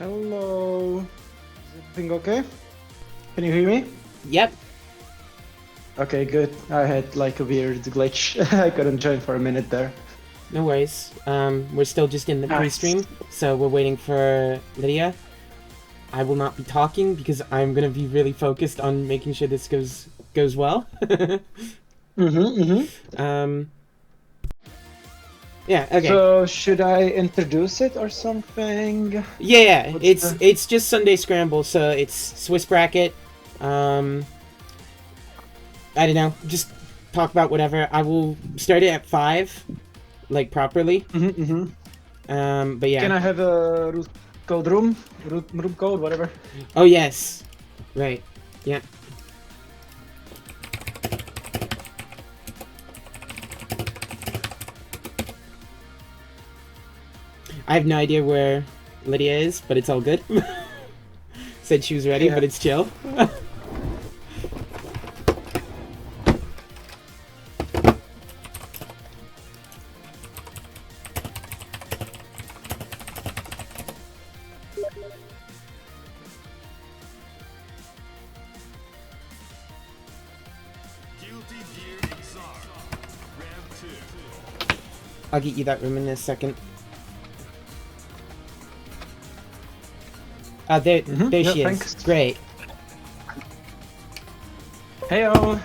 Hello. Is everything okay? Can you hear me? Yep. Okay, good. I had like a weird glitch. I couldn't join for a minute there. No worries. We're still just in the pre-stream, so we're waiting for Lydia. I will not be talking because I'm gonna be really focused on making sure this goes well. Yeah. Okay. So should I introduce it or something? Yeah. What's It's just Sunday Scramble, so it's Swiss bracket. I don't know. Just talk about whatever. I will start it at 5, like properly. But yeah. Can I have a root code room? Room code, whatever. Oh yes. Right. Yeah. I have no idea where Lydia is, but it's all good. Said she was ready, Yeah. but it's chill. I'll get you that room in a second. There Yeah, she thanks. is. Great. Heyo.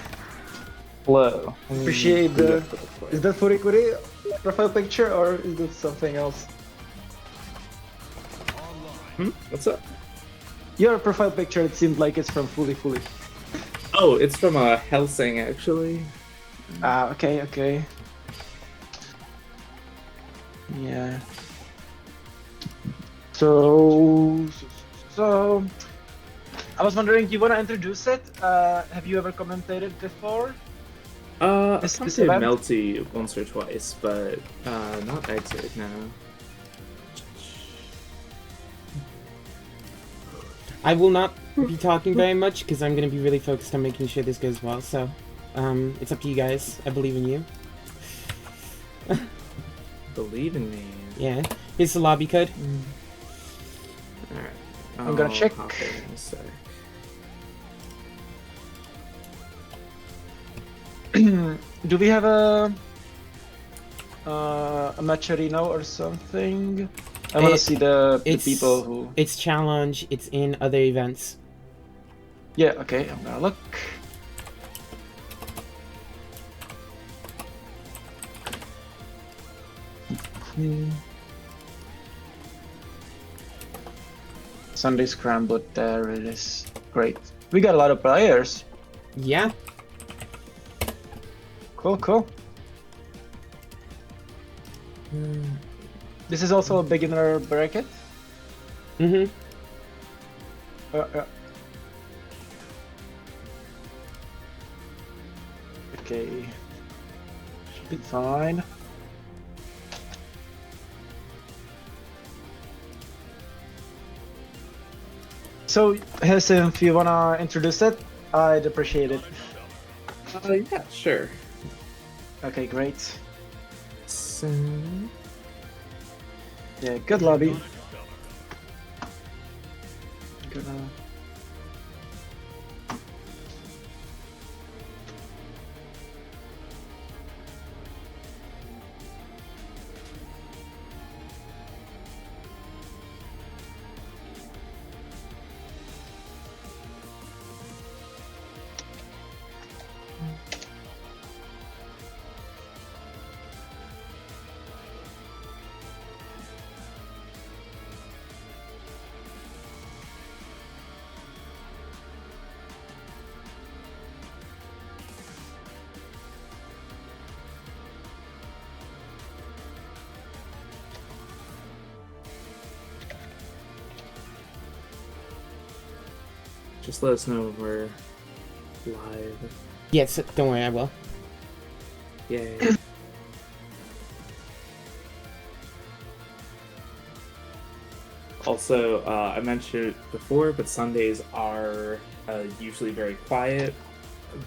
Hello. Appreciate the. Is that Furikuri profile picture or is that something else? What's up? Your profile picture, it seemed like it's from Fully. Oh, it's from Helsing, actually. Ah, okay. Yeah. So, I was wondering, do you want to introduce it? Have you ever commentated before? I've This come to event? Melty once or twice, but not Exit, no. I will not be talking very much because I'm gonna be really focused on making sure this goes well. So, it's up to you guys. I believe in you. Believe in me. Yeah. Here's the lobby code. Alright. I'm gonna check. Hop in a sec. Do we have a matcherino or something? I want to see the people who. It's challenge. It's in other events. Yeah. Okay. I'm gonna look. Sunday Scramble, there it is. Great. We got a lot of players. Yeah. Cool. This is also a beginner bracket. Mm-hmm. Okay. Should be fine. So, Hessim, if you wanna introduce it, I'd appreciate it. Yeah, sure. Okay, great. So... Yeah, good lobby. Gonna... Just let us know when we're live. Yes. Don't worry. I will. Yay. Also, I mentioned it before, but Sundays are usually very quiet,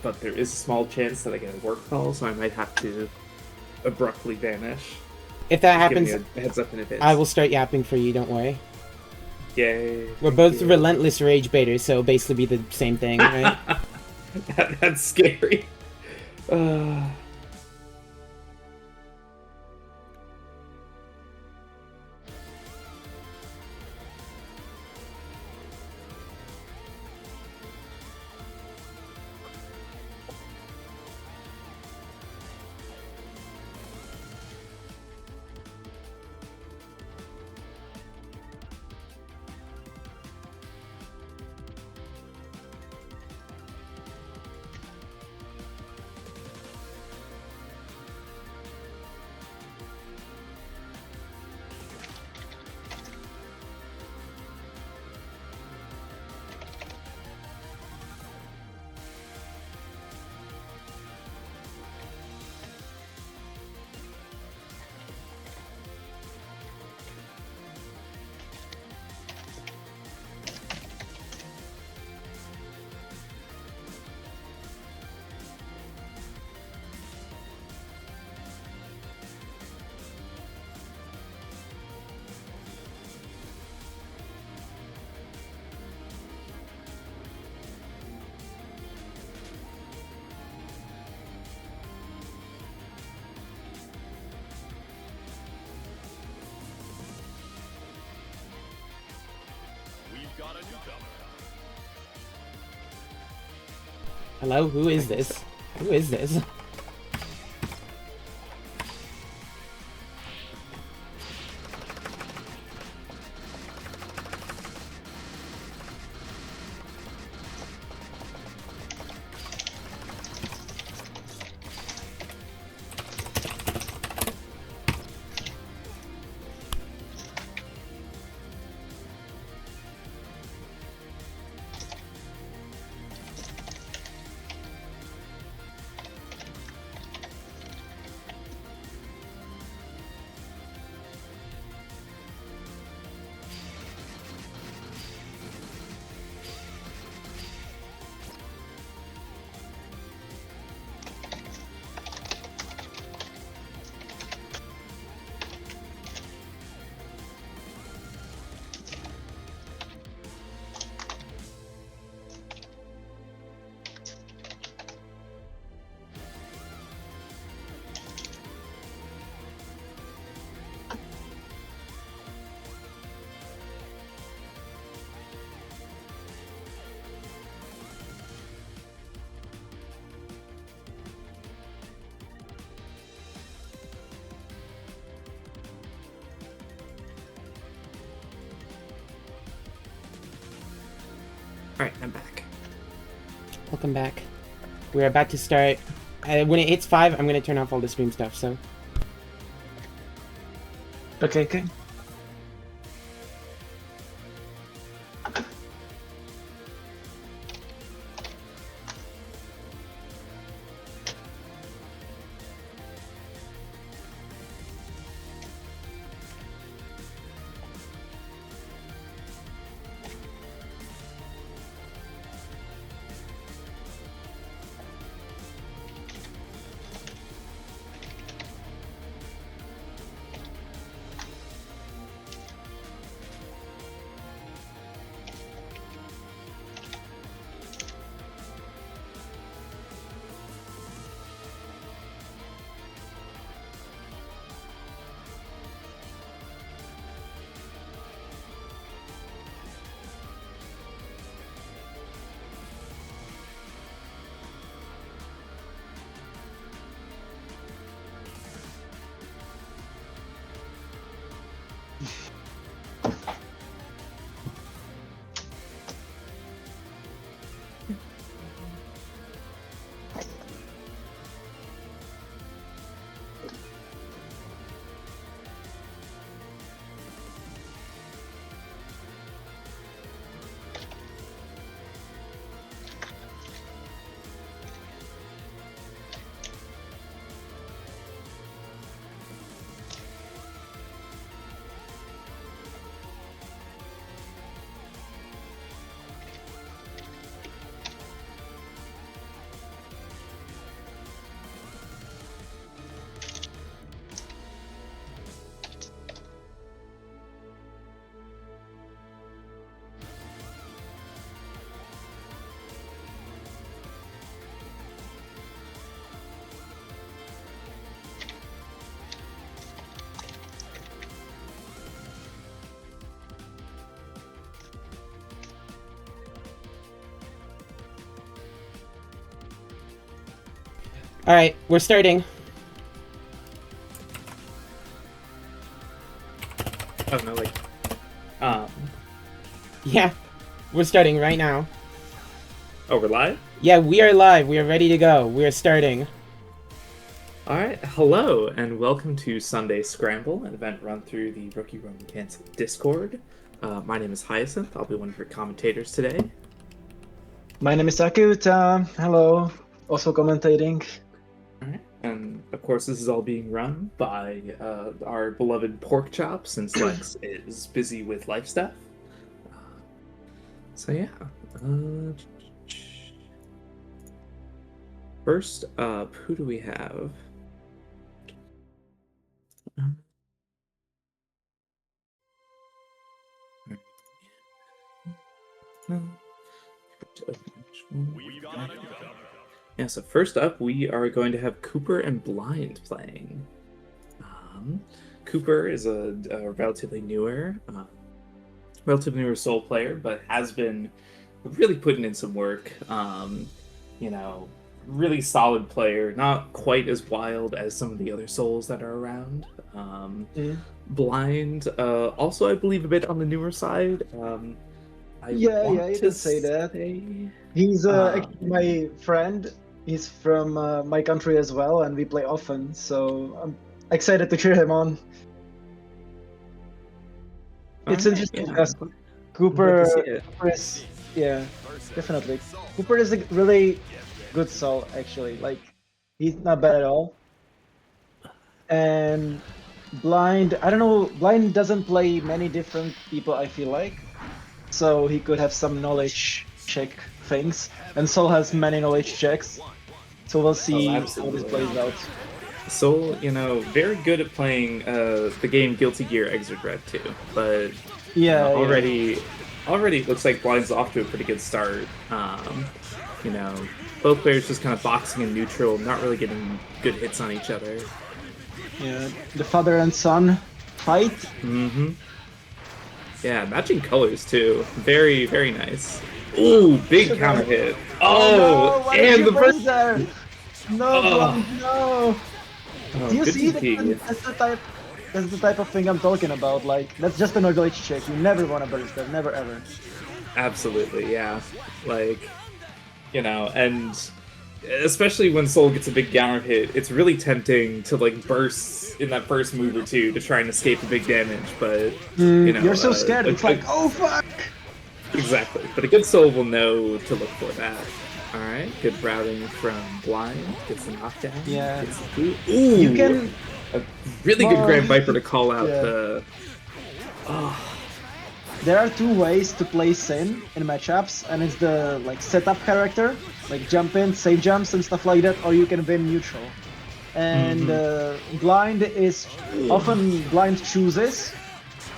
but there is a small chance that I get a work call, so I might have to abruptly vanish. If that Just giving happens, you a heads up in advance. I will start yapping for you. Don't worry. Yay. We're both relentless rage baiters, so basically be the same thing, right? That's scary. Hello, who is this? Who is this? Alright, I'm back. Welcome back. We're about to start. When it hits 5, I'm gonna turn off all the stream stuff, so. Okay, okay. Alright, we're starting. Oh no, like, Yeah, we're starting right now. oh, we're live? Yeah, we are live. We are ready to go. We are starting. Alright, hello, and welcome to Sunday Scramble, an event run through the Rookie Roman Cancel Discord. My name is Hyacinth. I'll be one of your commentators today. My name is Akuta. Hello. Also commentating. Alright, and of course this is all being run by our beloved Porkchop, since Lex is busy with life stuff. So yeah. First up, who do we have? Yeah, so first up, we are going to have Cooper and Blind playing. Cooper is a relatively newer Soul player, but has been really putting in some work. You know, really solid player, not quite as wild as some of the other Souls that are around. Blind, also I believe a bit on the newer side. Yeah, you can say that. He's actually my friend. He's from my country as well, and we play often, so I'm excited to cheer him on. It's interesting because Cooper is, yeah, definitely. Cooper is a really good soul, actually. Like, he's not bad at all. And Blind, I don't know, Blind doesn't play many different people, I feel like. So he could have some knowledge check things. And Soul has many knowledge checks. So we'll see how this plays out. Soul, you know, very good at playing the game Guilty Gear Exit Red too, but already it looks like Blind's off to a pretty good start. You know, both players just kind of boxing in neutral, not really getting good hits on each other. Yeah, the father and son fight. Yeah, matching colors too. Very, very nice. Ooh, big counter hit. Oh, no, and the first. There? No, Blind, no. Oh, Do you see that? That's the type of thing I'm talking about. Like, that's just a knowledge check. You never want to burst that. Never ever. Absolutely, yeah. Like, you know, and especially when Soul gets a big counter hit, it's really tempting to like burst in that first move or two to try and escape the big damage. But you know, you're so scared. It's like, oh fuck. Exactly, but a good Soul will know to look for that. All right, good routing from Blind. Gets the knockdown. Yeah. Ooh, you can. A really good Grand Viper to call out the. There are two ways to play Sin in matchups, and it's the like setup character, like jump in, save jumps and stuff like that, or you can win neutral. And Blind is often Blind chooses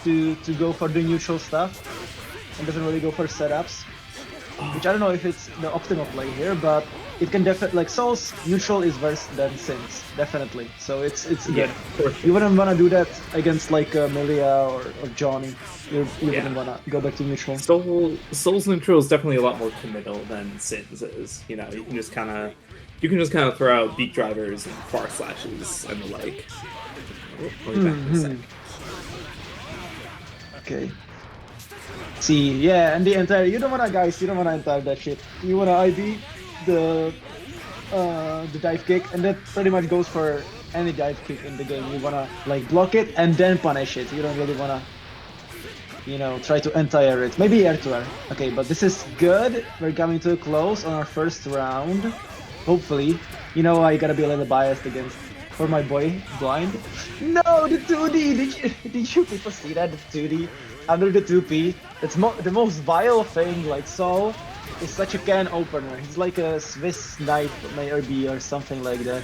to go for the neutral stuff and doesn't really go for setups, which I don't know if it's the optimal play here, but it can definitely, like, Soul's neutral is worse than Sin's, definitely. So it's good. Sure. You wouldn't want to do that against like Milia or Johnny. You wouldn't want to go back to neutral. Soul's neutral is definitely a lot more committal than Sin's is. You know, you can just kind of throw out beat drivers and far slashes and the like. I'll be back in a sec. Okay. See, yeah, and the entire, you don't wanna entire that shit. You wanna IB the dive kick, and that pretty much goes for any dive kick in the game. You wanna like block it and then punish it. You don't really wanna, you know, try to entire it. Maybe air to air. Okay, but this is good. We're coming to a close on our first round. Hopefully, you know, I gotta be a little biased for my boy Blind. No, the 2D. Did you people see that? The 2D under the 2P. It's the most vile thing. Like, Soul is such a can opener. He's like a Swiss knife maybe or something like that.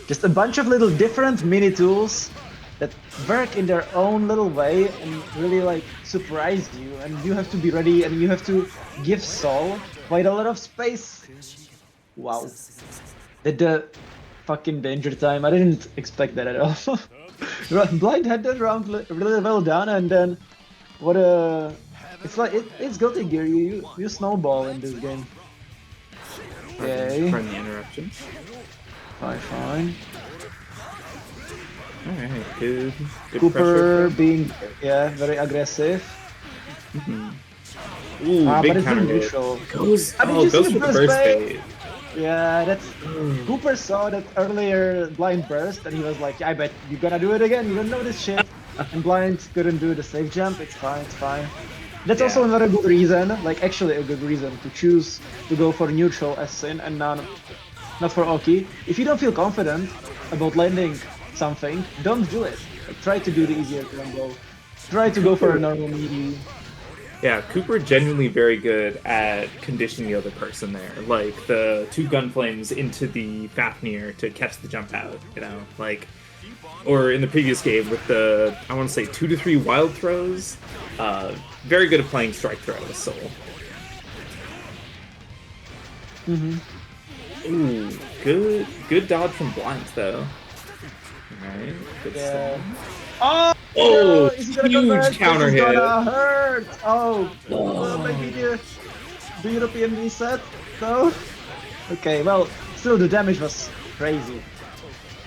Just a bunch of little different mini tools that work in their own little way and really like surprise you, and you have to be ready and you have to give Soul quite a lot of space. Wow. The fucking danger time. I didn't expect that at all. Blind had that round really well done, and then what a... It's like, it's Guilty Gear, you snowball in this game. Okay. Friendly interruption. Fine. Alright, good Cooper pressure. being, very aggressive. Ooh, But big it's counter in hit. neutral. Goes Did you see for the the burst burst bait? bait. Yeah, that's... Cooper saw that earlier blind burst, and he was like, I bet you're gonna do it again, you don't know this shit. And blind couldn't do the safe jump, it's fine. That's also another good reason, like actually a good reason, to choose to go for neutral as Sin and not for Oki. If you don't feel confident about landing something, don't do it. Like, try to do the easier combo. Try to go for a normal meaty. Yeah, Cooper genuinely very good at conditioning the other person there. Like the 2 gun flames into the Fafnir to catch the jump out, you know, like, or in the previous game with the, I want to say 2 to 3 wild throws. Very good at playing strike throw with Soul. Ooh, good dodge from Blind though. Alright, good stuff. Oh, is he gonna huge convert? counter This is hit. gonna hurt. Maybe the European reset. No. Okay, well, still the damage was crazy.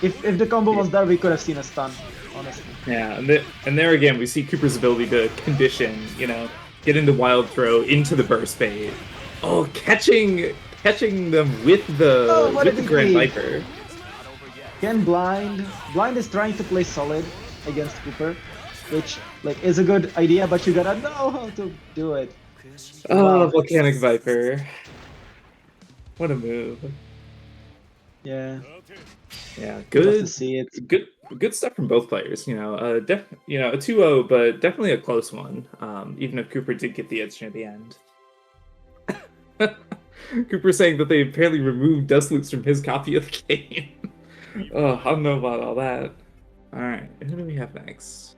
If the combo was there, we could have seen a stun. Honestly. Yeah, and there again, we see Cooper's ability to condition. You know, get into wild throw into the burst bait. Oh, catching them with the Grand Viper. Again, Blind is trying to play solid against Cooper, which like is a good idea, but you gotta know how to do it. Oh, Volcanic Viper. What a move. Yeah. Yeah, Love to good. see it. Good stuff from both players. You know, a 2-0, but definitely a close one. Even if Cooper did get the edge near the end. Cooper saying that they apparently removed Dust Loops from his copy of the game. Oh, I don't know about all that. Alright, who do we have next?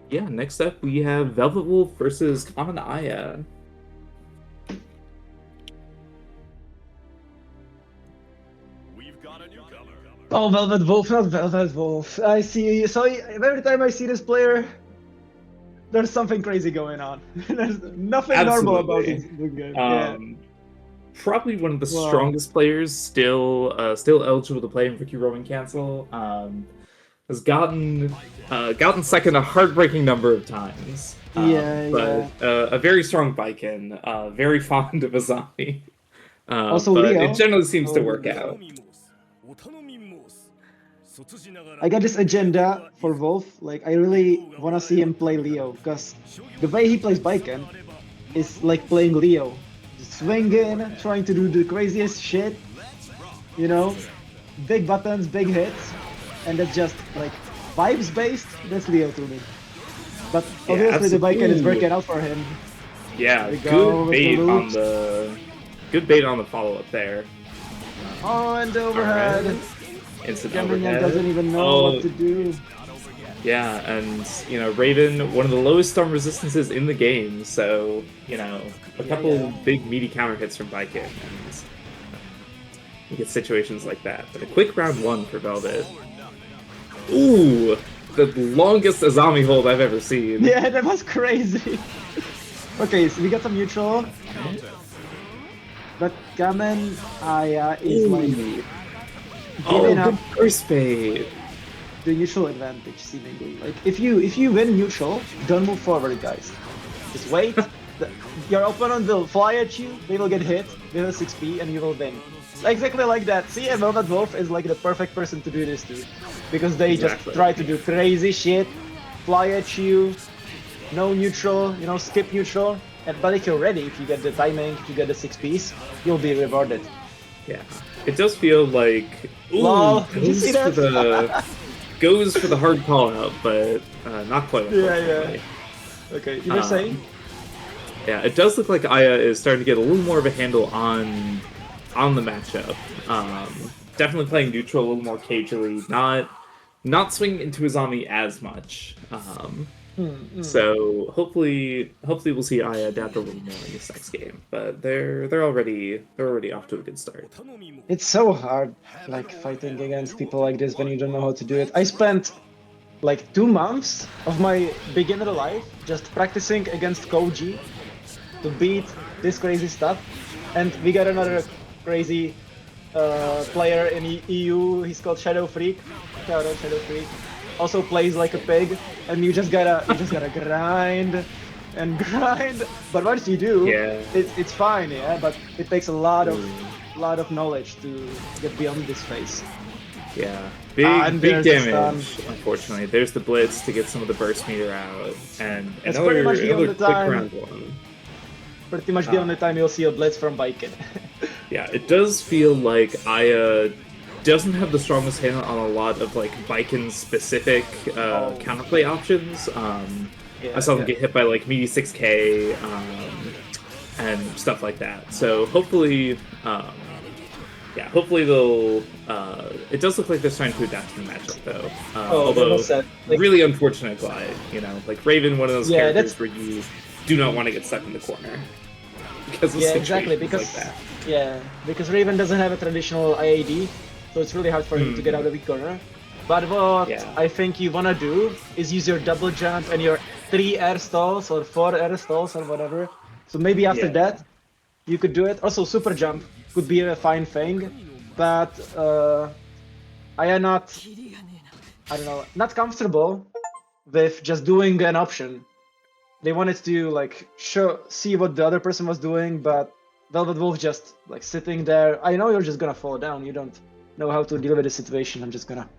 Yeah, next up we have Velvet Wolf versus Common Aya. Oh, Velvet Wolf, not Velvet Wolf. So every time I see this player, there's something crazy going on. There's nothing normal about this game. Probably one of the strongest players, still eligible to play in Vicky Roman Cancel. Has gotten second a heartbreaking number of times. But a very strong Viking, very fond of Azami. Also but Leo. It generally seems to work out. I got this agenda for Wolf. Like, I really want to see him play Leo, because the way he plays Viking is like playing Leo. Just swinging, trying to do the craziest shit. You know? Big buttons, big hits. And that's just, like, vibes-based. That's Leo to me. But obviously the Viking is working out for him. Yeah, good bait on the follow-up there. Oh, and the overhead. Right. Instant overhead. Doesn't even know what to do. Yeah, and, you know, Raven, one of the lowest storm resistances in the game, so, you know, a couple big meaty counter hits from Viking, and you get situations like that. But a quick round 1 for Velvet. Ooh! The longest Azami hold I've ever seen. Yeah, that was crazy. Okay, so we got some neutral. But Kamen Aya is like giving up burst bait. The neutral advantage, seemingly. Like if you win neutral, don't move forward, guys. Just wait. Your opponent will fly at you, they will get hit, they will 6p, and you will win. Exactly like that. See, and Velvet Wolf is like the perfect person to do this to, because they just try to do crazy shit, fly at you, no neutral, you know, skip neutral. But if you're ready, if you get the timing, if you get the 6Ps, you'll be rewarded. Yeah, it does feel like did you see that? Goes for the hard call out, but not quite. Yeah. Okay, you were saying? Yeah, it does look like Aya is starting to get a little more of a handle on the matchup. Definitely playing neutral a little more cagely, not swinging into Azami as much. So hopefully we'll see Aya adapt a little more in this next game. But they're already off to a good start. It's so hard, like fighting against people like this when you don't know how to do it. I spent like 2 months of my beginner life just practicing against Koji to beat this crazy stuff. And we got another crazy player in EU. He's called Shadow Freak. Shout out Shadow Freak. Also plays like a pig, and you just gotta grind and grind. But once you do, it's fine, yeah. But it takes a lot of knowledge to get beyond this phase. Yeah, big damage. Unfortunately, there's the blitz to get some of the burst meter out, and it's another quick round one. Pretty much the only time you'll see a blitz from Baiken. Yeah, it does feel like Aya doesn't have the strongest hand on a lot of like Baiken specific counterplay options. I saw them get hit by like meaty 6K and stuff like that. So hopefully, hopefully they'll. It does look like they're trying to adapt to the matchup though. Although really unfortunate glide, you know, like Raven, one of those characters where you do not want to get stuck in the corner because of exactly because like that. Because Raven doesn't have a traditional IAD, so it's really hard for him to get out of the corner. But what I think you wanna do is use your double jump and your 3 air stalls or 4 air stalls or whatever. So maybe after that you could do it. Also, super jump could be a fine thing, but I am not not comfortable with just doing an option. They wanted to like see what the other person was doing, but Velvet Wolf just like sitting there. I know you're just gonna fall down. You don't know how to deal with the situation. I'm just gonna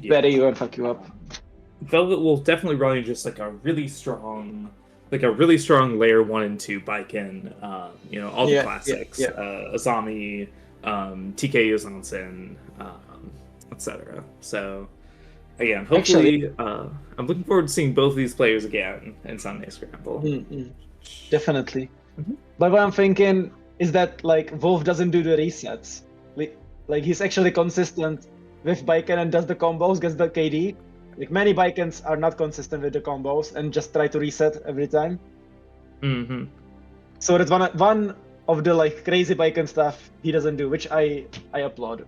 bury you and fuck you up. Velvet Wolf definitely running just like a really strong layer 1 and 2 Baiken. You know, all the classics, Azami, TK Yuzansen, etc. So. Again, hopefully, I'm looking forward to seeing both of these players again in Sunday Scramble. Definitely. But what I'm thinking is that like Wolf doesn't do the resets. Like he's actually consistent with Baiken and does the combos, gets the KD. Like many Baikens are not consistent with the combos and just try to reset every time. So that's one of the like crazy Baiken stuff he doesn't do, which I applaud.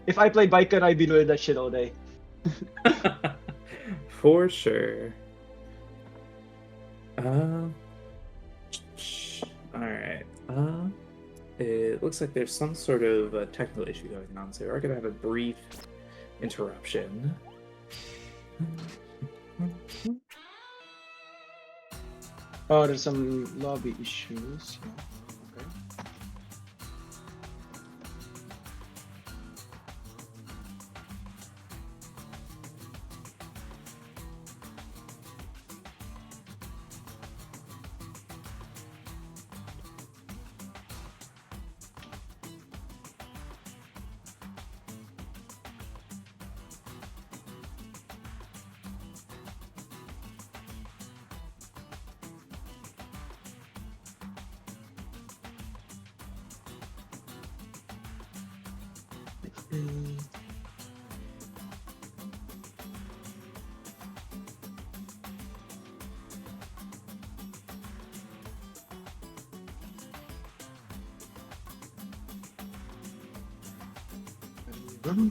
If I played Baiken, I'd be doing that shit all day. For sure. Alright. It looks like there's some sort of technical issue going on, so we're gonna have a brief interruption. Oh, there's some lobby issues. Okay.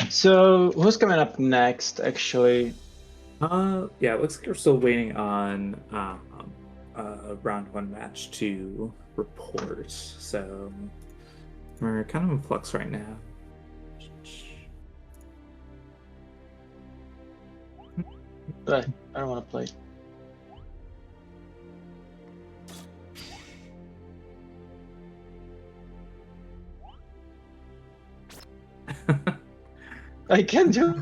So who's coming up next, actually? Yeah, it looks like we're still waiting on round 1 match to report. So we're kind of in flux right now. I don't want to play. I can't do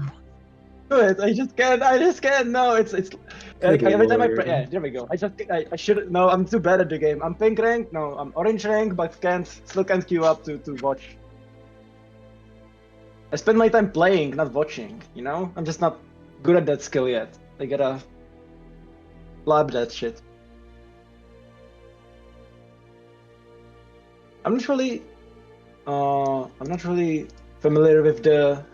it. I just can't. No, it's like every time I play. Yeah, there we go. I should. No, I'm too bad at the game. I'm pink rank. No, I'm orange rank, but still can't queue up to watch. I spend my time playing, not watching. You know, I'm just not good at that skill yet. I gotta Lab that shit. I'm not really familiar with the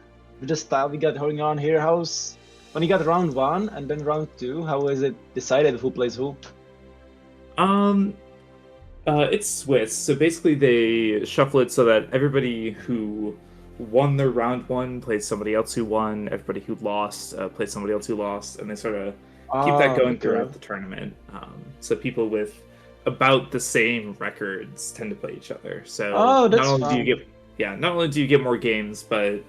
style we got going on here. How's when you got round 1 and then round 2? How is it decided who plays who? It's Swiss, so basically they shuffle it so that everybody who won their round 1 plays somebody else who won, everybody who lost plays somebody else who lost, and they sort of keep that going throughout the tournament. So people with about the same records tend to play each other. So not only do you get more games, but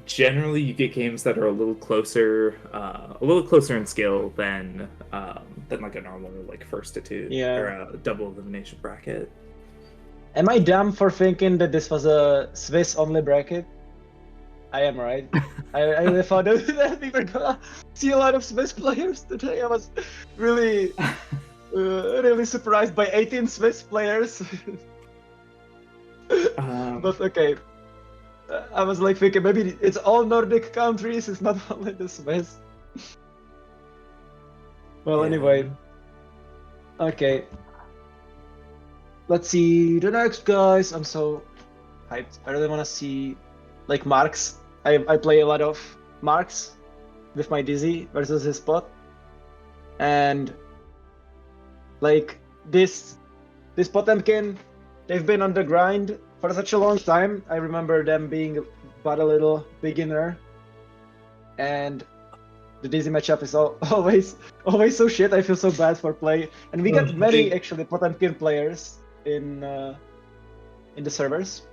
generally you get games that are a little closer in skill than like a normal like first to 2 or a double elimination bracket. Am I dumb for thinking that this was a Swiss only bracket? I am, right? I really thought that we were gonna see a lot of Swiss players today. I was really really surprised by 18 Swiss players. But okay. I was like thinking maybe it's all Nordic countries, it's not only the Swiss. Well, anyway. Okay. Let's see the next guys. I'm so hyped. I really want to see like Marks. I play a lot of Marks with my Dizzy versus his spot. And like this Potemkin, they've been on the grind for such a long time. I remember them being but a little beginner, and the Dizzy matchup is always so shit. I feel so bad for play, and we got many actually Potemkin players in the servers.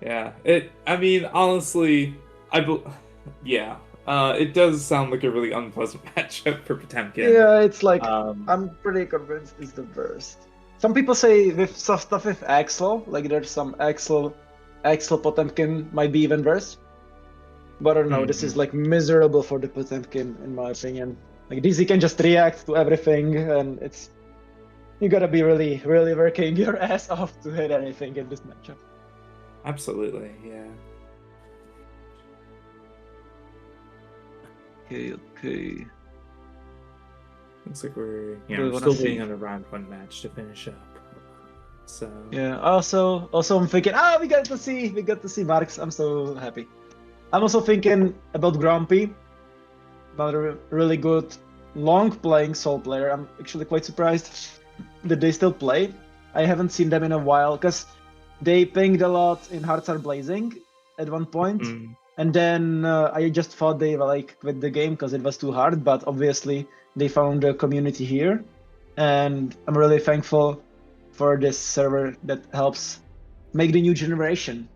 Yeah, I mean, honestly, it does sound like a really unpleasant matchup for Potemkin. Yeah, it's like I'm pretty convinced it's the worst. Some people say with stuff with Axel, like there's some Axel Potemkin might be even worse. But I don't know, this is like miserable for the Potemkin in my opinion. Like Dizzy can just react to everything, and you gotta be really, really working your ass off to hit anything in this matchup. Absolutely, yeah. Okay. Looks like we're still waiting on a round 1 match to finish up. So yeah. Also I'm thinking, we got to see Marks. I'm so happy. I'm also thinking about Grumpy, another really good long playing Soul player. I'm actually quite surprised that they still play. I haven't seen them in a while because they pinged a lot in Hearts Are Blazing at one point. And then I just thought they like quit the game because it was too hard, but obviously they found a community here, and I'm really thankful for this server that helps make the new generation.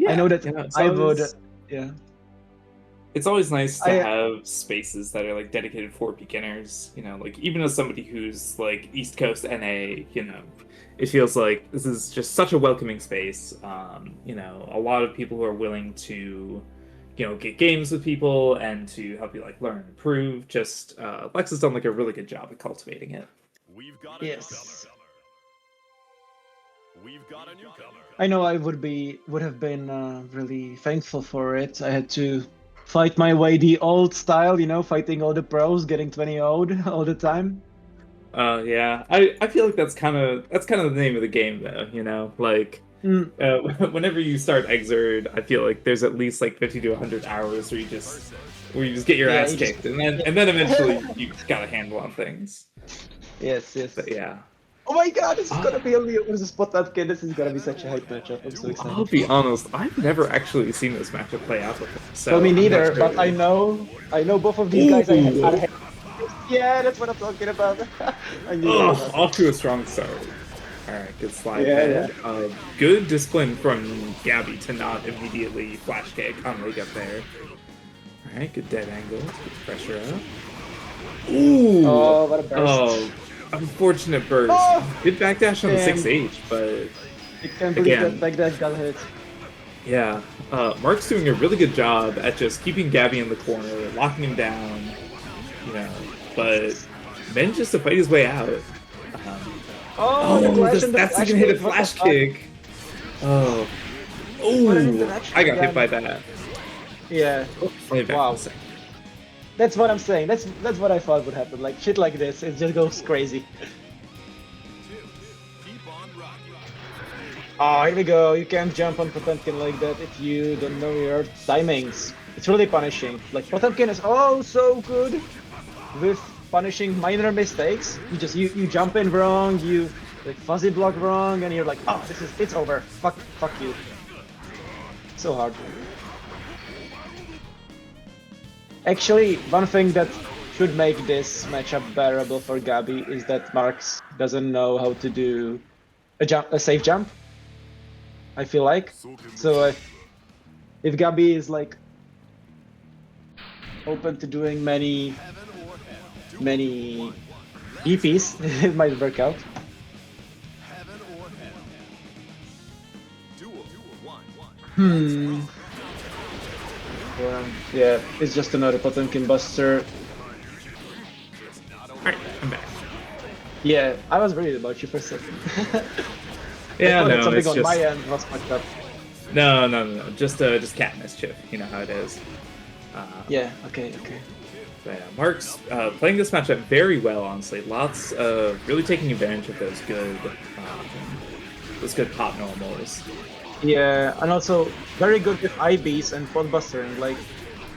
I know that It's always nice to have spaces that are like dedicated for beginners, like even as somebody who's like East Coast NA, it feels like this is just such a welcoming space. A lot of people who are willing to, get games with people and to help you like learn and improve. Just Lex has done like a really good job at cultivating it. We've got a newcomer. We've got a newcomer. I know I would have been really thankful for it. I had to fight my way the old style, fighting all the pros, getting 20-0'd all the time. Yeah, I feel like that's kind of the name of the game though, like whenever you start Xrd, I feel like there's at least like 50 to 100 hours where you just get your ass kicked, and then eventually you got a handle on things. Yes. But yeah. Oh my god, this is gonna be a Leo versus Potemkin. This is gonna be such a hype matchup. I'm so excited. I'll be honest, I've never actually seen this matchup play out before. So well, me neither, but I know both of these guys are yeah, that's what I'm talking about. Off to a strong start. Alright, good slide head. Good discipline from Gabby to not immediately flash kick on leg up there. Alright, good dead angle. Good pressure up. Ooh! Oh, what a burst. Oh, unfortunate burst. Good backdash on the 6H, but I can't believe that backdash got hit. Yeah, Mark's doing a really good job at just keeping Gabby in the corner, locking him down, but then just to fight his way out. That's even hit a flash kick. Oh, I got hit by that. Yeah. Play back wow. That's what I'm saying. That's what I thought would happen. Like shit like this, it just goes crazy. Oh, here we go. You can't jump on Potemkin like that if you don't know your timings. It's really punishing. Like Potemkin is oh so good with punishing minor mistakes. You jump in wrong, you like fuzzy block wrong, and you're like, oh, it's over. Fuck you. So hard. Actually, one thing that should make this matchup bearable for Gabi is that Marx doesn't know how to do a safe jump. I feel like. So if Gabi is like open to doing many DPs, it might work out. Yeah, it's just another Potemkin Buster. Alright, I'm back. Yeah, I was worried about you for a second. Yeah, no, something it's on just... my end was fucked up. No. Just cat mischief. You know how it is. Yeah, okay. But yeah, Mark's playing this matchup very well, honestly. Lots of really taking advantage of those good pop normals. Yeah, and also very good with IBs and pot bustering. Like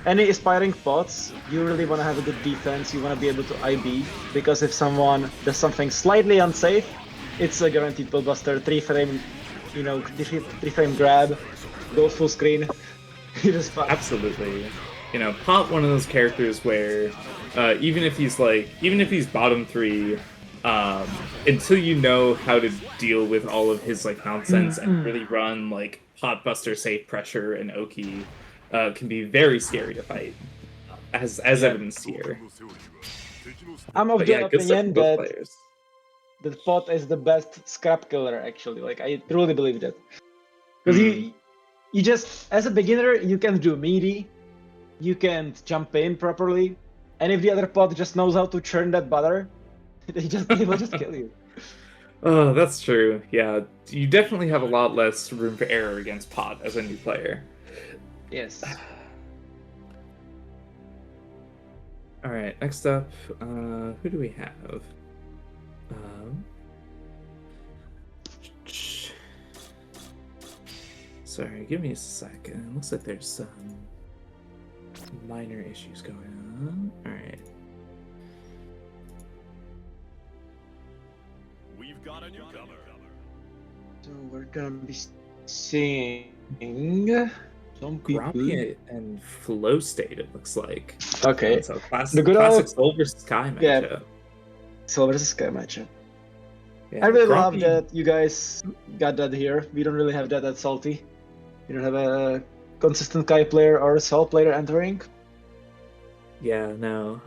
any aspiring pots, you really want to have a good defense. You want to be able to IB because if someone does something slightly unsafe, it's a guaranteed pot buster. 3-frame, three frame grab, go full screen. It is fun. Absolutely. Pot one of those characters where even if he's bottom 3, until you know how to deal with all of his nonsense and really run pot buster, safe pressure, and Oki, can be very scary to fight, as evidenced here. I'm of the opinion that players. the pot is the best scrap killer. Actually, I truly believe that because you just as a beginner you can do meaty. You can't jump in properly, and if the other pot just knows how to churn that butter, they will just kill you. Oh, that's true. Yeah, you definitely have a lot less room for error against pot as a new player. Yes. All right, next up, who do we have? Sorry, give me a second. Looks like there's some minor issues going on. Alright. We've got a newcomer. So we're gonna be seeing some people. Grumpy and Flow State, it looks like. Okay. So The good classic old... Soul vs. Sky matchup. Yeah. Soul vs. Sky matchup. Yeah, I really Grumpy... love that you guys got that here. We don't really have that at Salty. We don't have a consistent Kai player or a Soul player entering. Yeah, no.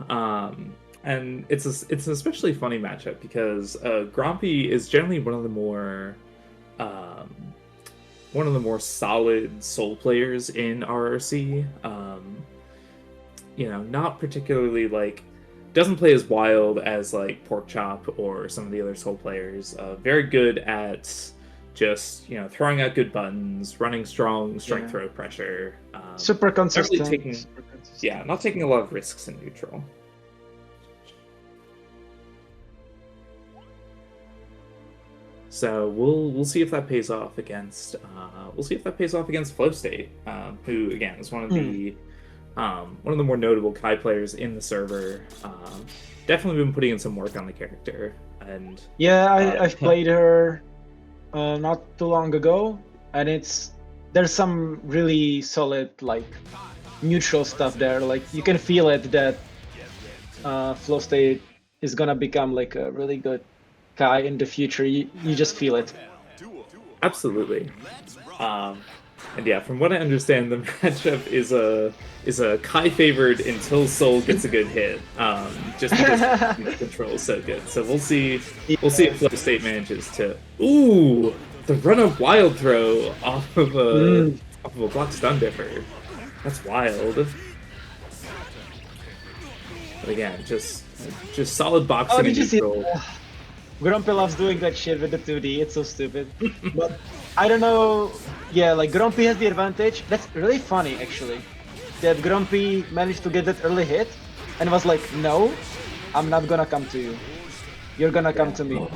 And it's an especially funny matchup because Grumpy is generally one of the more solid Soul players in RRC. Not particularly doesn't play as wild as porkchop or some of the other Soul players. Very good at just throwing out good buttons, running strong strength throw pressure. Super consistent. Not taking a lot of risks in neutral. So we'll see if that pays off against Flow State, who again is one of the more notable Kai players in the server. Definitely been putting in some work on the character, and I've played her not too long ago, and there's some really solid neutral stuff there. You can feel it that Flow State is gonna become a really good Kai in the future. You just feel it. Absolutely. And yeah, from what I understand, the matchup is a Kai favored until Soul gets a good hit. Just because the control is so good. So we'll see. We'll see if Flow State manages to. Ooh, the run of wild throw off of a block stun differ. That's wild. But again, just solid boxing and neutral. Grumpy loves doing that shit with the 2D. It's so stupid. But I don't know. Yeah, Grumpy has the advantage. That's really funny, actually. That Grumpy managed to get that early hit. and was like, no, I'm not gonna come to you. You're gonna come to me.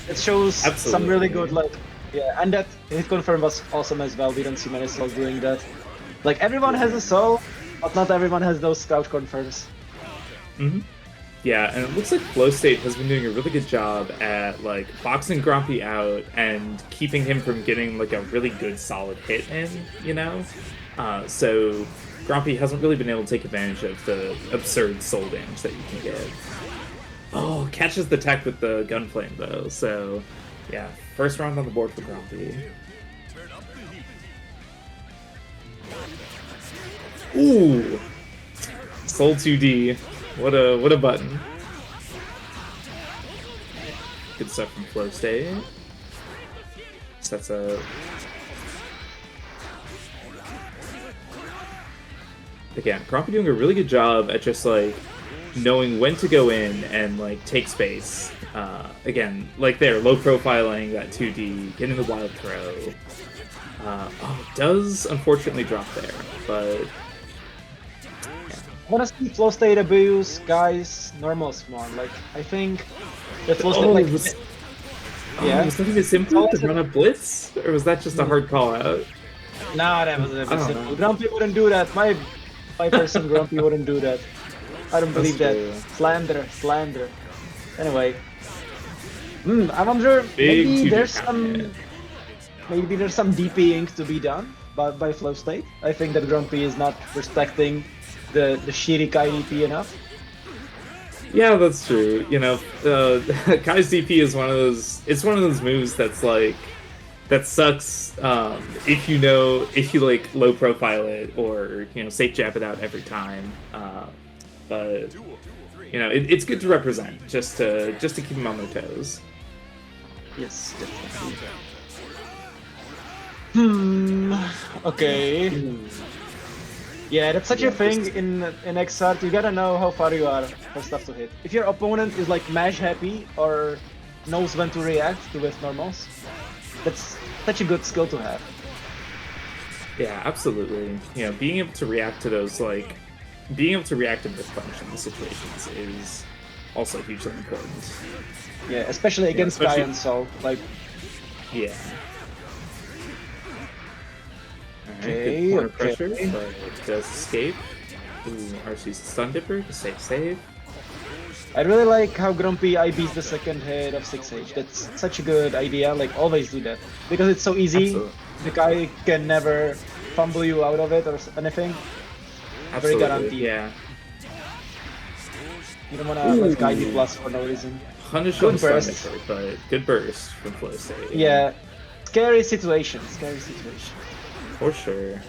It shows some really good, like, yeah, and that hit confirm was awesome as well. We don't see many souls doing that. Like, everyone has a soul, but not everyone has those crouch confirms. Yeah, and it looks like Flow State has been doing a really good job at like boxing Grumpy out and keeping him from getting like a really good solid hit in, you know? So Grumpy hasn't really been able to take advantage of the absurd soul damage that you can get. Oh, catches the tech with the gunflame though, so yeah, first round on the board for Grumpy. Ooh! Soul 2D. What a button. Good stuff from Flow State. Sets up. Again, Grumpy doing a really good job at just like knowing when to go in and like take space. Again, like there, low profiling that 2D, getting the wild throw. Does unfortunately drop there, but Honestly, flow state abuse, guys, normal smart. Like, I think the flow state, like, yeah. Was that even simple to run a blitz, or was that just a hard call out? Nah, that was simple. Grumpy wouldn't do that. My person Grumpy wouldn't do that. I don't believe that. Slander. Anyway, I wonder maybe there's some DPing to be done by flow state. I think that Grumpy is not respecting the shitty Kai DP enough. Yeah, that's true. You know, Kai's DP is one of those. It's one of those moves that's like that sucks if you like low profile it or safe jab it out every time. But it's good to represent just to keep them on their toes. Yes, definitely. Okay. Yeah, that's such a thing in XrD. You gotta know how far you are for stuff to hit. If your opponent is like mash happy or knows when to react to with normals, that's such a good skill to have. Yeah, absolutely. Being able to react to those being able to react to misfunction in situations is also hugely important. Yeah, especially against Kai and Sol. Like, yeah. Okay, good pressure, but it does escape. Ooh, RC's Stun Dipper, save. I really like how Grumpy IBs the second hit of 6H. That's such a good idea, like always do that. Because it's so easy, the guy can never fumble you out of it or anything. Absolutely, very guaranteed. Yeah. You don't wanna let Guy be plus for no reason. Punish on burst, but good burst from Flow State. Yeah. Scary situation. For sure.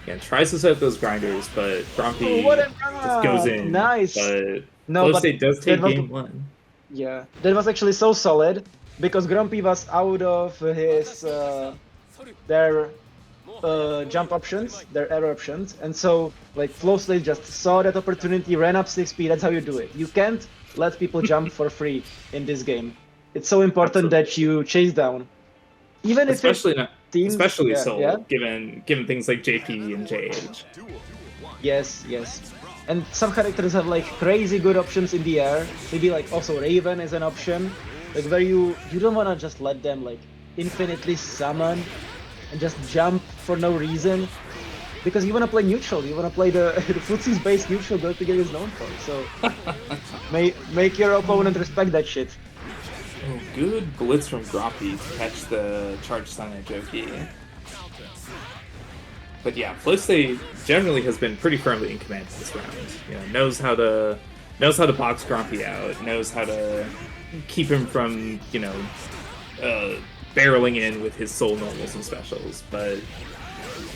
Yeah, tries to set up those grinders, but Grumpy just goes in. Nice. But Flow State does take game one. Yeah, that was actually so solid because Grumpy was out of his their jump options, their air options, and so like Flow State just saw that opportunity, ran up 6P. That's how you do it. You can't let people jump for free in this game. It's so important that you chase down, even if especially given things like JP and JH. Yes. And some characters have like crazy good options in the air. Maybe like also Raven is an option, like where you don't wanna just let them like infinitely summon and just jump for no reason, because you wanna play neutral. You wanna play the footsies based neutral that the game is known for. So make your opponent respect that shit. Oh, good blitz from Grumpy to catch the charge stun at Joki. But yeah, Flow State generally has been pretty firmly in command this round. Knows how to box Grumpy out, knows how to keep him from barreling in with his soul normals and specials. But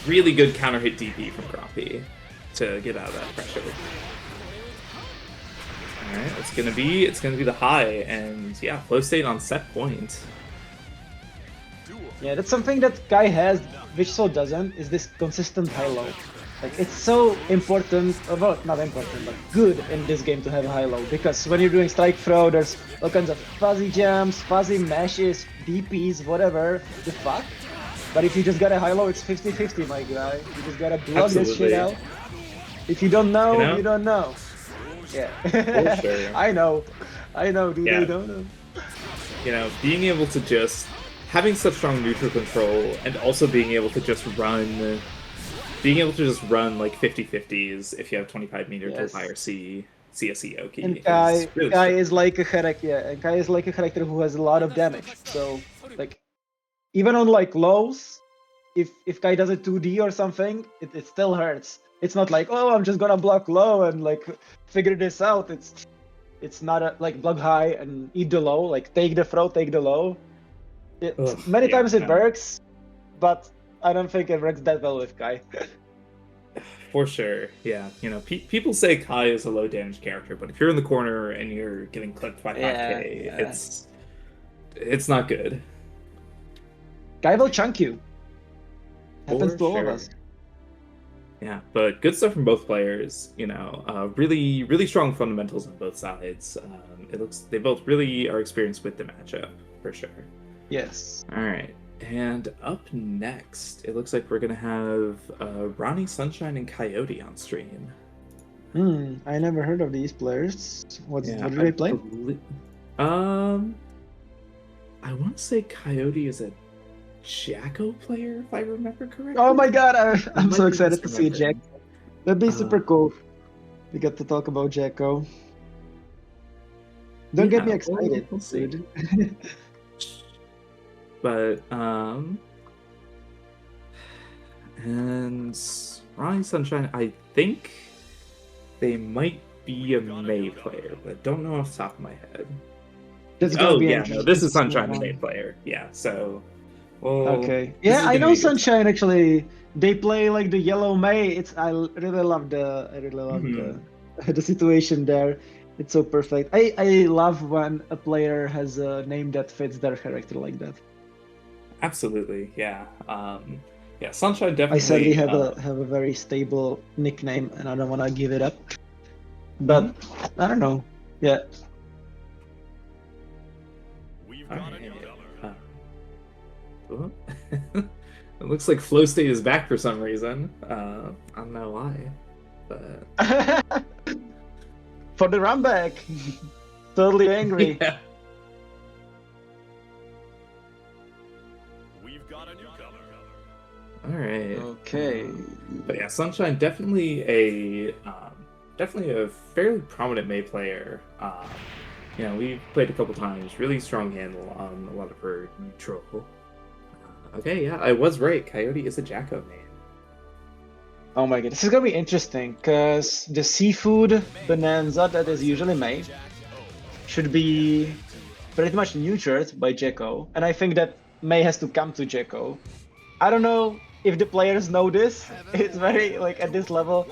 really good counter hit DP from Grumpy to get out of that pressure. Alright, it's gonna be the high, and yeah, Flow State on set point. Yeah, that's something that Kai has, which Soul doesn't, is this consistent high-low. Like, it's so important, well, not important, but good in this game to have a high-low, because when you're doing strike throw, there's all kinds of fuzzy jumps, fuzzy mashes, DPs, whatever the fuck. But if you just got a high-low, it's 50-50, my guy. You just gotta block this shit out. If you don't know, you don't know. Yeah. For sure. I know, dude. Yeah. I don't know. You know, being able to just having such strong neutral control and also being able to just run like 50/50s if you have 25 meter to Yes. fire CSE Oki And is really Kai strong. is like a character. Yeah, and Kai is like a character who has a lot of damage. So like, even on like lows, if Kai does a 2D or something, it still hurts. It's not like, oh, I'm just gonna block low and like figure this out. It's not a, like block high and eat the low, like take the throw, take the low. Ugh, Many yeah, times it no. works, but I don't think it works that well with Kai. For sure, yeah. You know, people say Kai is a low damage character, but if you're in the corner and you're getting clipped by 5k, Yeah. it's not good. Kai will chunk you. Happens For to all of sure. us. Yeah, but good stuff from both players. You know, really, really strong fundamentals on both sides. It looks they both really are experienced with the matchup for sure. Yes. All right, and up next, it looks like we're gonna have Ronnie Sunshine and Coyote on stream. I never heard of these players. What do Yeah, they play? I want to say Coyote is a Jacko player, if I remember correctly. Oh my god, I'm might so be excited to see Jack. misremembering. That'd be super cool. We get to talk about Jacko. Don't get me Yeah, excited, we'll see. dude. But and Ronnie Sunshine, I think they might be a May player, but I don't know off the top of my head. That's gonna be No, interesting this is to see Sunshine, the one. May player. Yeah, so well, Okay. this Yeah, is I gonna know be a good Sunshine actually. They play like the yellow May. I really love Mhm. the situation there. It's so perfect. I love when a player has a name that fits their character like that. Absolutely, yeah. Yeah, Sunshine I sadly definitely. have a very stable nickname and I don't want to give it up. But I don't know. Yeah. We've All got a right. newcomer. Well, it looks like Flow State is back for some reason. I don't know why, but For the run back. Totally angry. yeah. We've got a newcomer. All right. Okay. But yeah, Sunshine definitely a fairly prominent May player. You know, we've played a couple times. Really strong handle on a lot of her neutral. Okay, yeah, I was right. Coyote is a Jacko main. Oh my god, this is gonna be interesting because the seafood bonanza that is usually made should be pretty much neutered by Jekko, and I think that May has to come to Jekko. I don't know if the players know this. It's very like at this level,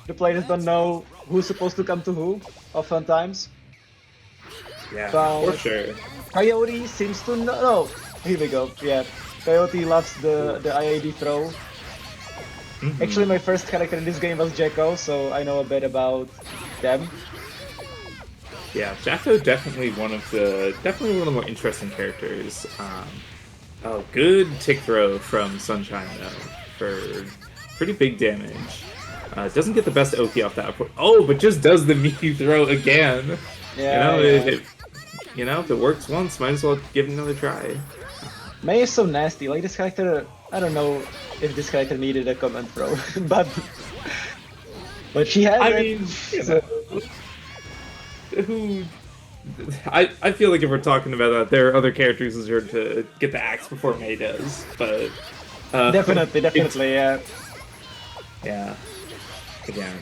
the players don't know who's supposed to come to who oftentimes. Yeah, But for sure. Coyote seems to know. Oh, here we go. Yeah, Coyote loves the IAD throw. Mhm. Actually, my first character in this game was Jekko, so I know a bit about them. Yeah, Jacko definitely one of the more interesting characters. Oh, good tick throw from Sunshine though for pretty big damage. Doesn't get the best Oki off that. Oh, but just does the meaty throw again. Yeah, You know, if it works once, might as well give it another try. May is so nasty. Like this character, I don't know if this character needed a command throw, but she has it. mean, you know, who? I feel like if we're talking about that, there are other characters who deserve to get the axe before May does, but Definitely, yeah. Yeah. Again,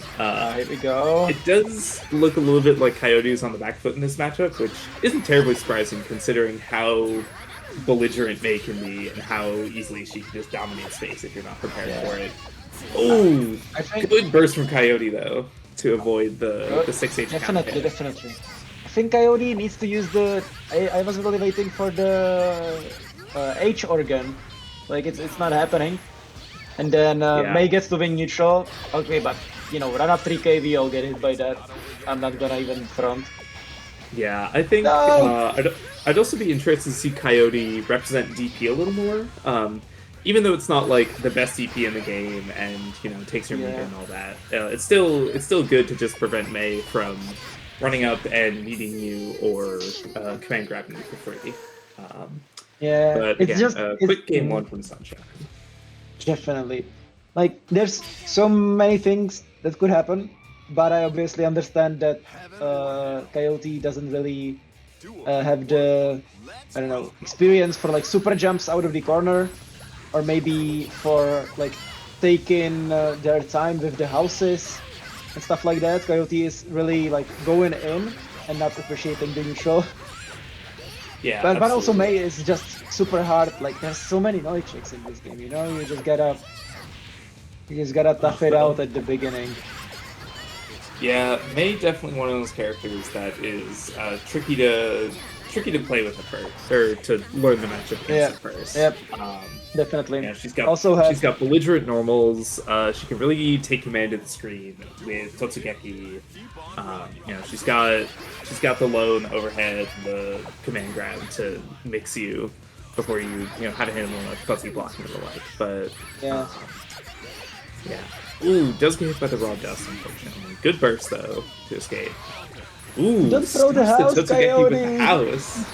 Here we go. it does look a little bit like Coyote's on the back foot in this matchup, which isn't terribly surprising considering how belligerent May can be and how easily she can just dominate space if you're not prepared for it. Oh, I think good burst from Coyote though to avoid the 6H definitely. I think Coyote needs to use the. I was really waiting for the H organ. Like it's not happening. And then May gets to wing neutral. Okay, but you know, run up 3kv, I'll get hit by that. I'm not gonna even front. Yeah, I think No! I'd also be interested to see Coyote represent DP a little more. even though it's not like the best DP in the game, and takes your meter and all that, it's still good to just prevent Mei from running up and meeting you or command grabbing you for free. But it's again, just quick game one from Sunshine. Definitely. Like, there's so many things that could happen, but I obviously understand that Coyote doesn't really have the, I don't know, experience for like super jumps out of the corner, or maybe for like taking their time with the houses and stuff like that. Coyote is really like going in and not appreciating the neutral. Yeah, but also Mei is just super hard. Like, there's so many noise tricks in this game, you know? You just gotta tough it out at the beginning. Yeah, Mei definitely one of those characters that is tricky to play with at first, or to learn the matchup against at first. Yep. Definitely. Yeah, she's got belligerent normals. She can really take command of the screen with Totsugeki. She's got the low and the overhead, and the command grab to mix you before you how to handle like fuzzy blocking and the like. But yeah. Ooh, does get hit by the raw dust, unfortunately. Good burst though to escape. Ooh, don't throw the house, Coyote. With the house.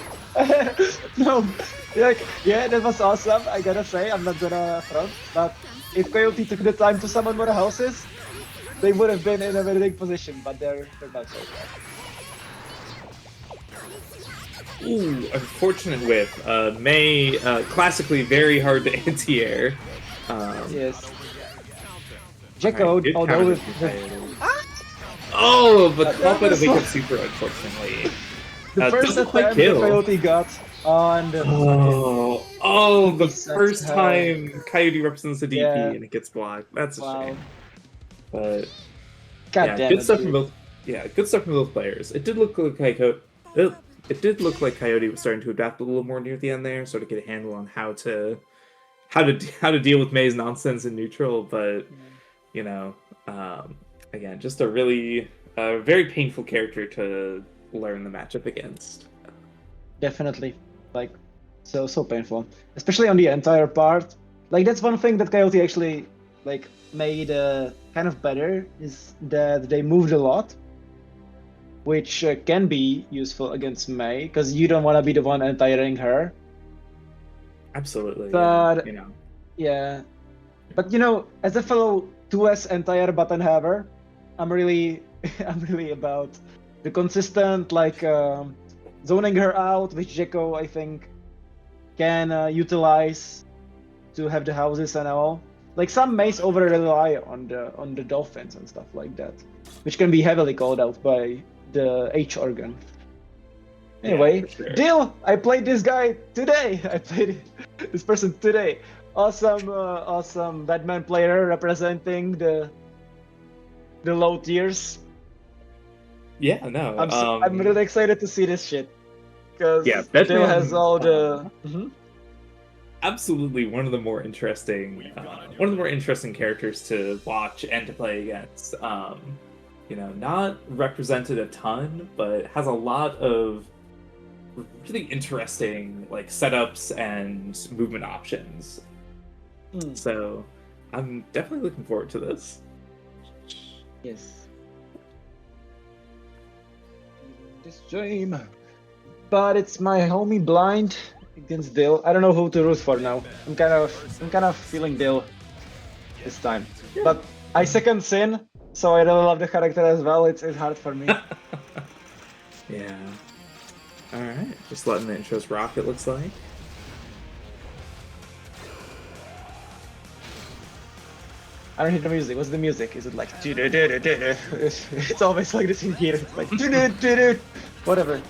No, that was awesome. I gotta say, I'm not gonna front, but if Coyote took the time to summon more houses, they would have been in a very big position. But they're not so bad. Ooh, unfortunate whiff. Mei, classically very hard to anti-air. Yes. Jacko, although with oh, but caught by the wake up super, unfortunately. The first attempt the Coyote got on the the first time Coyote represents the DP and it gets blocked. That's a shame. But good stuff from both. Yeah, good stuff from both players. It did look like Coyote was starting to adapt a little more near the end there, sort of get a handle on how to deal with Mei's nonsense in neutral, but. Again, just a really very painful character to learn the matchup against. Definitely, like so painful, especially on the entire part. Like, that's one thing that Coyote actually like made kind of better, is that they moved a lot, which can be useful against Mei because you don't want to be the one anti-airing her. Absolutely, but but as a fellow 2S entire button haver, I'm really about the consistent like zoning her out, which Jekko I think can utilize to have the houses and all. Like, some Meis over rely on the dolphins and stuff like that, which can be heavily called out by the H organ. Anyway, sure. Dill, I played this guy today. I played this person today. Awesome Batman player representing the low tiers. Yeah, no. I'm really excited to see this shit because Batman has all the. Absolutely, one of the more interesting characters to watch and to play against. Not represented a ton, but has a lot of really interesting like setups and movement options. So I'm definitely looking forward to this. Yes. This game. But it's my homie Blind against Dill. I don't know who to root for now. I'm kind of feeling Dill this time. Yeah. But I second Sin, so I really love the character as well. It's hard for me. Yeah. Alright, just letting the intros rock, it looks like. I don't hear the music. What's the music? Is it like it's always like this in here. It's like whatever.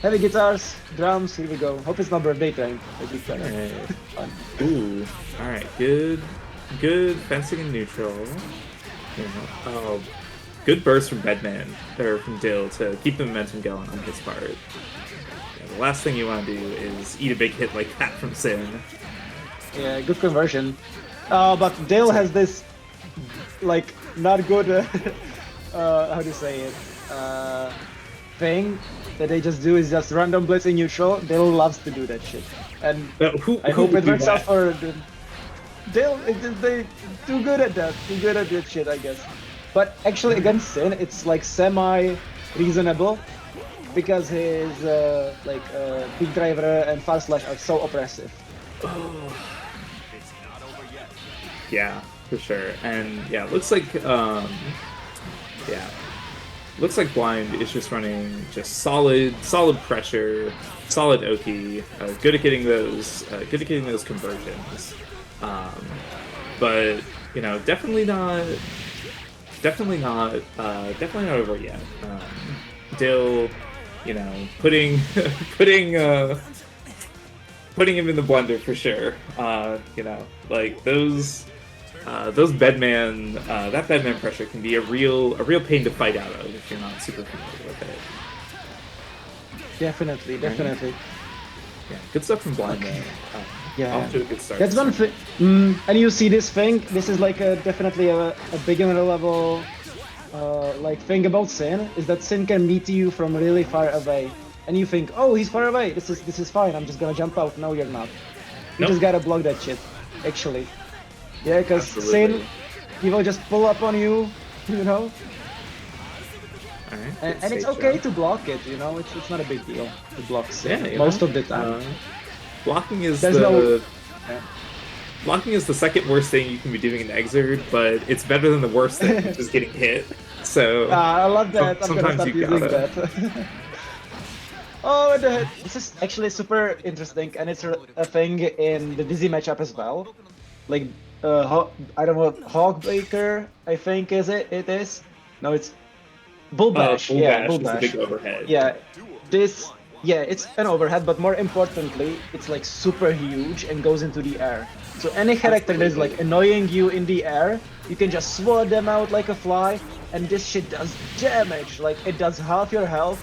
Heavy guitars, drums, here we go. Hope it's not birthday time. It'd be kind of fun. Ooh. Alright, good fencing in neutral. Good burst from Bedman, or from Dill, to keep the momentum going on his part. The last thing you want to do is eat a big hit like that from Sin. Yeah, good conversion. But Dill has this, like, not good, how do you say it, thing that they just do is just random blitz in neutral. Dill loves to do that shit. And I hope it works out for the... they too good at that. Too good at that shit, I guess. But actually, against Sin, it's like semi-reasonable because his peak driver and fast slash are so oppressive. Yeah, for sure. And yeah, looks like looks like Blind is just running just solid pressure, solid Oki, good at getting those conversions. But you know, definitely not over yet. Dill, you know, putting him in the blender for sure. You know, like those bedman, that bedman pressure can be a real pain to fight out of if you're not super familiar with it. Definitely. Yeah, good stuff from Blind though. Yeah, off to a good start. that's one thing. And you see this thing. This is like definitely a beginner level like thing about Sin is that Sin can meet you from really far away, and you think, oh, he's far away. This is fine. I'm just gonna jump out. No, you're not. You just gotta block that shit. Actually, yeah, because Sin, he will just pull up on you, you know. Alright, And it's okay to block it, you know. It's not a big deal to block Sin most of the time. Blocking is blocking is the second worst thing you can be doing in Xrd, but it's better than the worst thing, which is getting hit. So I love that. I'm gonna sometimes stop you using gotta. that. Oh, this is actually super interesting, and it's a thing in the Dizzy matchup as well. Like, I don't know, Hogbreaker, I think it is. No, it's Bull Bash. Bull Yeah, Bash Bull is the Bash. big overhead. Yeah, it's an overhead, but more importantly, it's like super huge and goes into the air. So any character that is like annoying you in the air, you can just swat them out like a fly, and this shit does damage. Like it does half your health.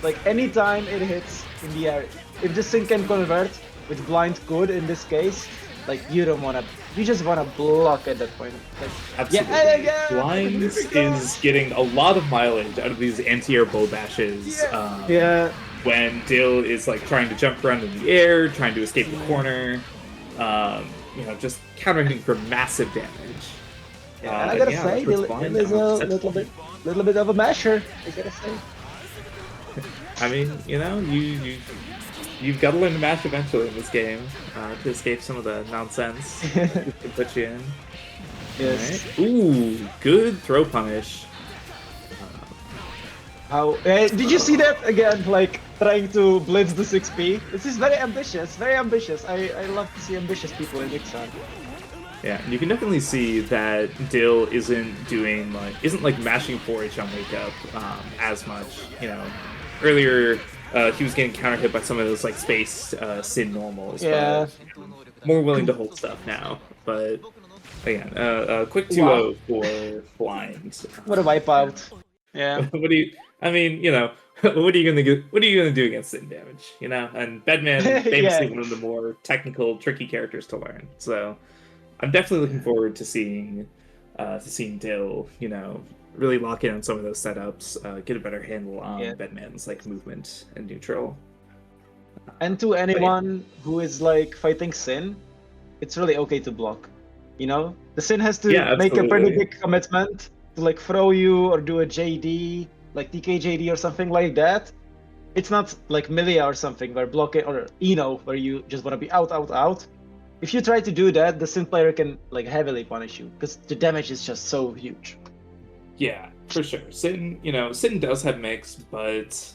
Like anytime it hits in the air, if this thing can convert, which Blind could in this case, like you just wanna block at that point. Like, Absolutely. Blind is getting a lot of mileage out of these anti-air bull bashes. When Dill is like trying to jump around in the air, trying to escape the corner, you know, just countering for massive damage. Yeah, and I gotta say, Dill is a little bit of a masher. I gotta say. I mean, you know, you've got to learn to mash eventually in this game to escape some of the nonsense it can put you in. Yes. Right. Ooh, good throw punish. How did you see that again? Like trying to blitz the 6P. This is very ambitious. Very ambitious. I love to see ambitious people in Ixan. Yeah, you can definitely see that Dill isn't like mashing 4H on wake up as much. You know, earlier he was getting counter hit by some of those like space Sin normals. Yeah. But more willing to hold stuff now. But again, quick 2-0 for Blind. What a wipeout. Yeah. What do you? I mean, you know, what are you gonna do? What are you gonna do against Sin damage? You know, and Bedman famously one of the more technical, tricky characters to learn. So I'm definitely looking forward to seeing Dill, you know, really lock in on some of those setups, get a better handle on Bedman's like movement and neutral. And to anyone who is like fighting Sin, it's really okay to block. You know, the Sin has to make a pretty big commitment to like throw you or do a JD, like TKJD or something like that. It's not like Milia or something where blocking or Eno where you just want to be out. If you try to do that, the Sin player can like heavily punish you because the damage is just so huge. Yeah, for sure. Sin does have mix, but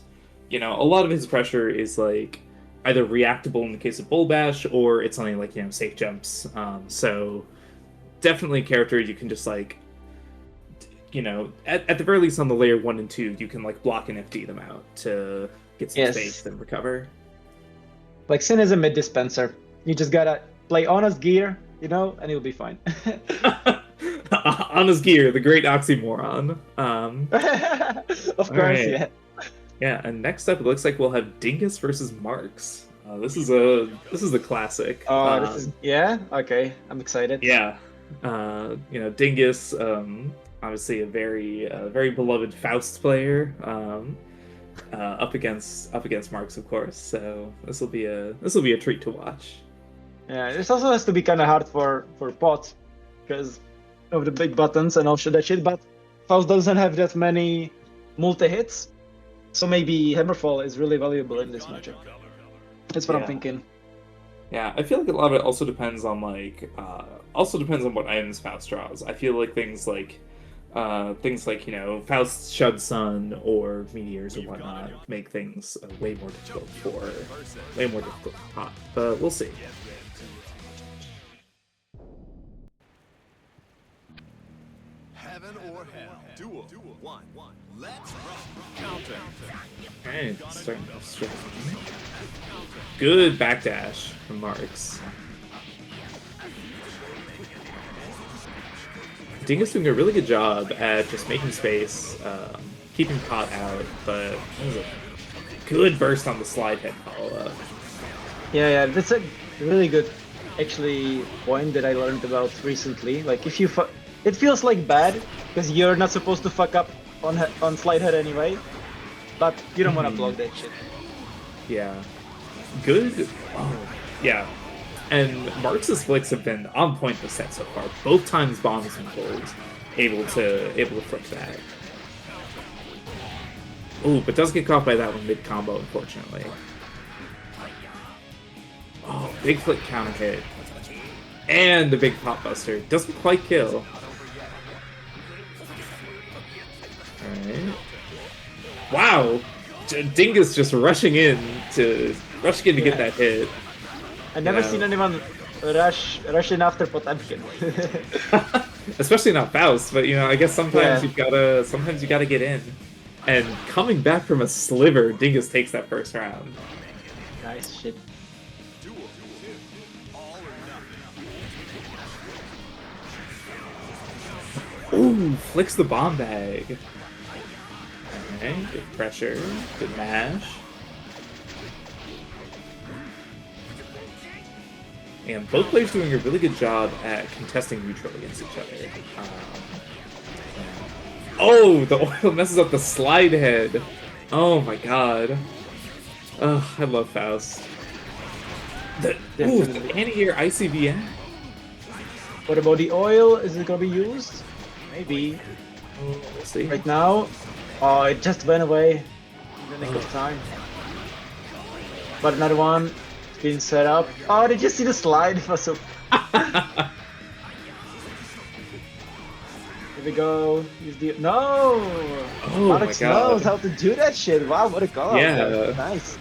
you know, a lot of his pressure is like either reactable in the case of Bull Bash or it's only like, you know, safe jumps. So definitely a character you can just like, you know, at the very least on the layer 1 and 2, you can like block and FD them out to get some space and recover. Like Sin is a mid dispenser. You just gotta play honest gear, you know, and you'll be fine. Honest gear, the great oxymoron. Of course, yeah. Yeah, and next up, it looks like we'll have Dingus versus Marks. This is a classic. Oh, this is okay. I'm excited. Yeah, you know, Dingus, obviously a very beloved Faust player. Up against Marks, of course. So this will be a treat to watch. Yeah, this also has to be kind of hard for Pot because of the big buttons and all that shit. But Faust doesn't have that many multi hits, so maybe Hammerfall is really valuable in this matchup. That's what I'm thinking. Yeah, I feel like a lot of it also depends on like what items Faust draws. I feel like things like you know, Faust's Shud Sun or Meteors or whatnot make things way more difficult for Pot. But we'll see. Heaven or hell. Duel. 1. Let's rock. Counter. Alright, starting off strong. Good backdash from Marks. Dingus doing a really good job at just making space, keeping Pot out, but that was a good burst on the slide head follow-up. Yeah, that's a really good, actually, point that I learned about recently. Like, if you it feels like bad because you're not supposed to fuck up on slide head anyway, but you don't want to block that shit. Yeah, good. Oh, yeah. And Marks' flicks have been on point this set so far. Both times bombs and pulls, able to flick that. Ooh, but does get caught by that one mid combo, unfortunately. Oh, big flick counter hit. And the big pop buster. Doesn't quite kill. Alright. Wow! Dingus just rushing in to get that hit. I've never seen anyone rush in after Potemkin. Especially not Faust, but you know, I guess sometimes you gotta get in. And coming back from a sliver, Dingus takes that first round. Nice shit. Ooh, flicks the bomb bag. Okay, good pressure, good mash. And both players doing a really good job at contesting neutral against each other. Oh, the oil messes up the slide head. Oh my god. Ugh, I love Faust. The anti-air ICBM. What about the oil? Is it gonna be used? Maybe. We'll see. Right now? Oh, it just went away in the nick of time. But another one being set up. Oh, did you see the slide? It was so... Here we go. Use the... No! Oh Alex my god. knows how to do that shit. Wow, what a call. Yeah. Nice.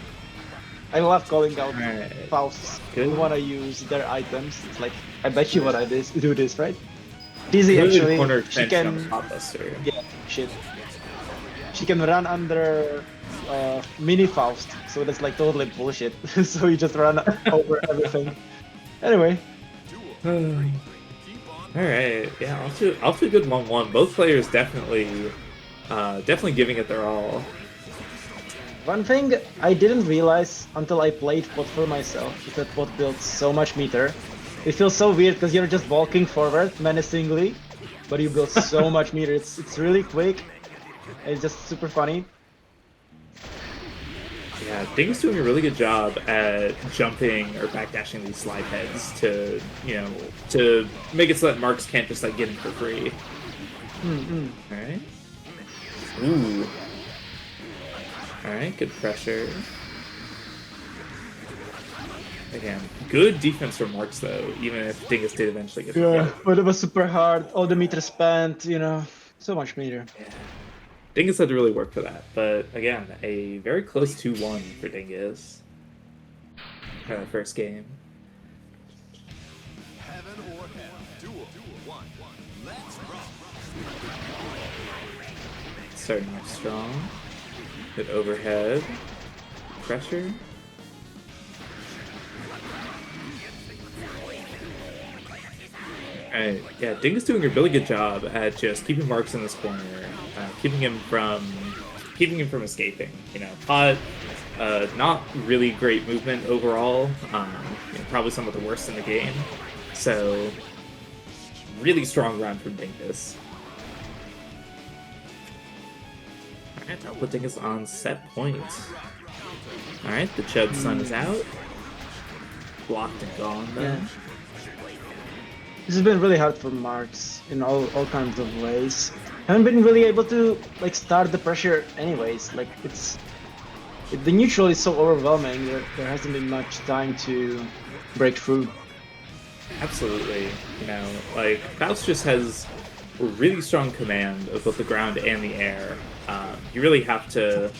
I love calling out Alright. Fausts Good. who wanna use their items. It's like, I bet you wanna do this, right? Dizzy Good actually, corner she extension on the can... pop buster. Yeah, shit. She can run under mini Faust, so that's like totally bullshit. So you just run over everything. Anyway. Alright, yeah, off to a good 1-1. Both players definitely giving it their all. One thing I didn't realize until I played Pot for myself is that Pot builds so much meter. It feels so weird because you're just walking forward menacingly, but you build so much meter. It's really quick. It's just super funny. Yeah, Ding's doing a really good job at jumping or backdashing these slide heads to, you know, to make it so that Marks can't just like get him for free. Alright. Ooh. Alright, good pressure. Again, good defense from Marks though, even if Dingus did eventually get Yeah, but it was super hard. All the meter spent, you know, so much meter. Yeah. Dingus had to really work for that, but again, a very close 2-1 for Dingus for the first game. Heaven or hell. Duel. 1. Let's rock. Starting off strong. Good overhead. Pressure. Alright, yeah, Dingus doing a really good job at just keeping Marks in this corner, keeping him from escaping. You know, Pot, not really great movement overall. You know, probably some of the worst in the game. So, really strong round from Dingus. Alright, I'll put Dingus on set point. Alright, the Chud Sun is out. blocked and gone. Though. Yeah. This has been really hard for Marks in all kinds of ways. Haven't been really able to like start the pressure anyways. Like the neutral is so overwhelming. There hasn't been much time to break through. Absolutely. You know, like Faust just has a really strong command of both the ground and the air. You really have to.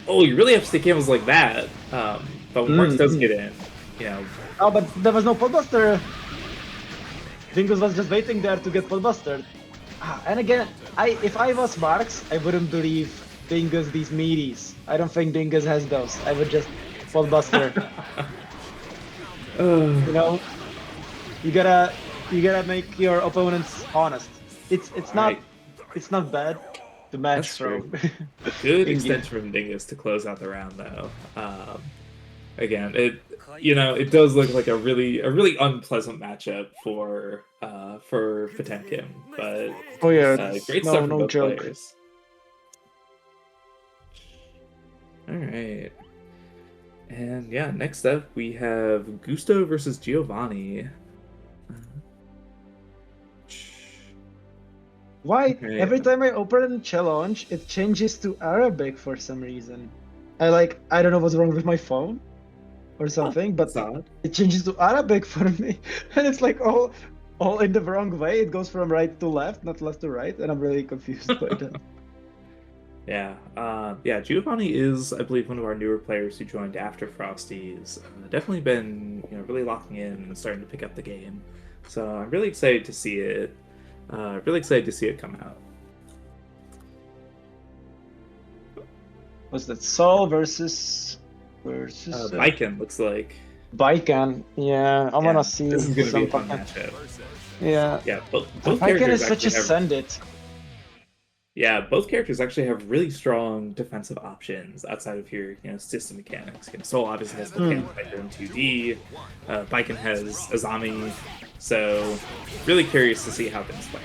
Oh, you really have to stay camels like that. But when Marks does get in, you know. Oh, but there was no podbuster. Dingus was just waiting there to get podbustered. And again, if I was Marks, I wouldn't believe Dingus these meaties. I don't think Dingus has those. I would just podbuster. You know, you gotta make your opponents honest. It's not bad to match from. Good extension from Dingus to close out the round though. Again, it does look like a really unpleasant matchup for Potemkin, but great stuff from both players. All right, and yeah, next up we have Gusto versus Giovanni. Why every time I open a challenge, it changes to Arabic for some reason? I don't know what's wrong with my phone or something, but it changes to Arabic for me, and it's like all in the wrong way. It goes from right to left, not left to right, and I'm really confused by that. Yeah, Giovanni is, I believe, one of our newer players who joined after Frosty's. Definitely been, really locking in and starting to pick up the game. So I'm really excited to see it. Really excited to see it come out. Was that Sol versus Baiken looks like. Baiken, yeah, I wanna see. This is gonna be a fun matchup. Yeah, both Baiken is characters such a send-it. Yeah, both characters actually have really strong defensive options outside of your, system mechanics. Sol obviously has Mechanic Fighter in 2D. Baiken has Azami. So, really curious to see how things play.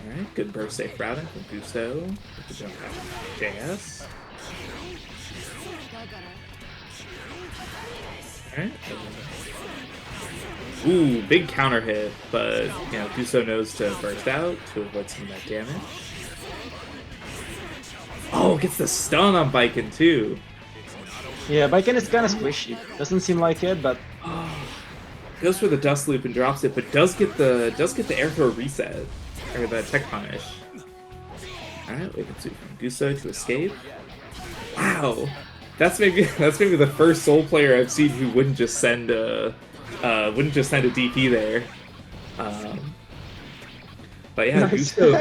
Alright, good burst safe routing from Gusto. With the jump out from JS. Alright. Ooh, big counter hit, but, Gusto knows to burst out to avoid some of that damage. Oh, gets the stun on Baiken too. Yeah, Baiken is kind of squishy. Doesn't seem like it, but goes for the dust loop and drops it, but does get the air throw reset or the tech punish. All right, we can see from Gusto to escape. Wow, that's maybe the first Soul player I've seen who wouldn't just send a DP there. But yeah, Gusto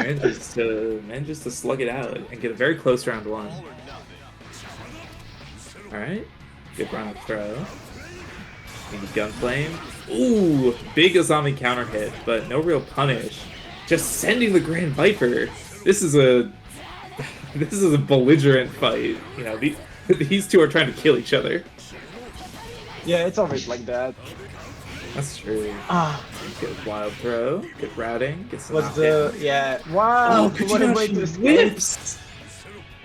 manages to slug it out and get a very close round one. All right, good run up throw. Maybe Gunflame. Ooh, big Azami counter hit, but no real punish. Just sending the Grand Viper. This is a belligerent fight. These two are trying to kill each other. Yeah, it's always like that. That's true. Good wild throw. Good routing. Get some Wow. Oh, What a way to escape.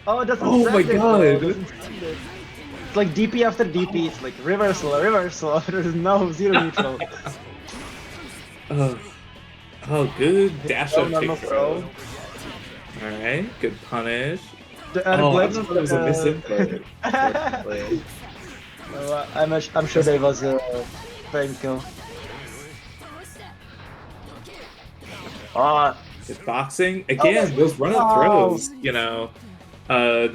Oh, it doesn't my god. It's like DP after DP. It's like reversal. There's no zero neutral. Oh, good dash up kick throw. All right, good punish. I thought it was a misinput. I'm sure there was a prank kill. Good boxing again. Those run-up throws.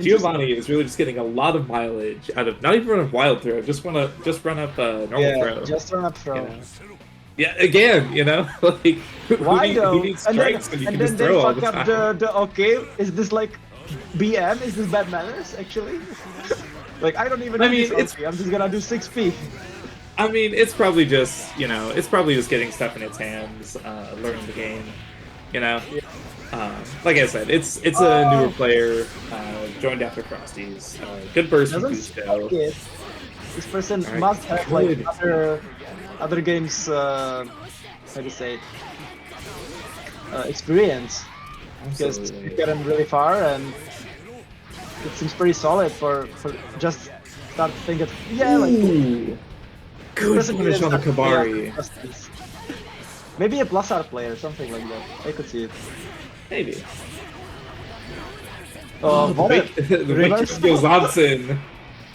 Giovanni is really just getting a lot of mileage out of not even run up wild throw, just run up normal throw. Just run up throw. Yeah, again, like who needs strikes when you can just throw all the time? Is this like BM? Is this bad manners actually? Like I don't even. I'm just gonna do 6P. I mean, it's probably just getting stuff in its hands, learning the game. Like I said, it's a newer player, joined after Frosty's. Good burst from Gusto. This person must have like other games. How do you say? Experience. Because he got him really far, and it seems pretty solid for just start thinking. Good Doesn't punish even on the start- Kabari. yeah, maybe a plus R player, something like that. I could see it. Maybe. Oh, the what wake, a the wake reverse. just goes Onsen.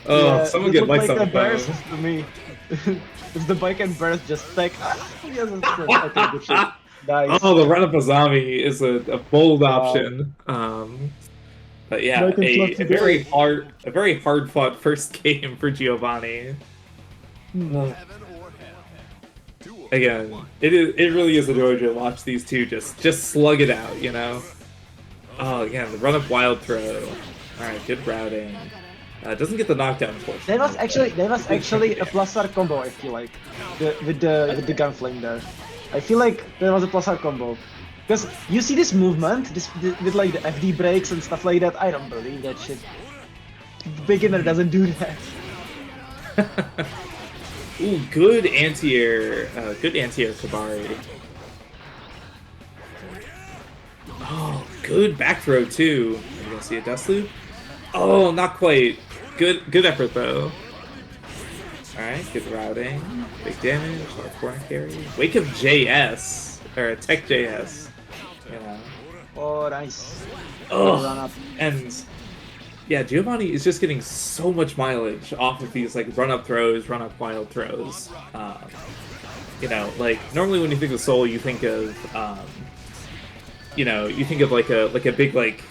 Oh, Yeah, someone it get looked likes like on a the phone. burst to me. It's the bike and burst, just like, yes, okay, good shit. Nice. Oh, the run up Azami is a bold Wow. option. But yeah, Bike and plus a very today. hard fought first game for Giovanni. Hmm. Uh, Heaven or hell. Duel. Again, it really is a joy to watch these two just slug it out, you know. Oh, again, the run up wild throw. All right, good routing. Doesn't get the knockdown, unfortunately. That was actually a plus R combo. I feel like with the gun flame there. I feel like there was a plus R combo. Because you see this movement, with like the FD breaks and stuff like that. I don't believe that shit. Beginner doesn't do that. Ooh, good anti-air Kabari. Oh, good back throw too. Are you gonna see a dust loop? Oh, not quite. Good effort though. Alright, good routing. Big damage, left corner carry. Wake of JS. Or Tech JS. You know. Oh, nice. Oh, Run up. and yeah, Giovanni is just getting so much mileage off of these like run up throws, run up wild throws. You know, like normally when you think of Soul, you think of you know, you think of like a big like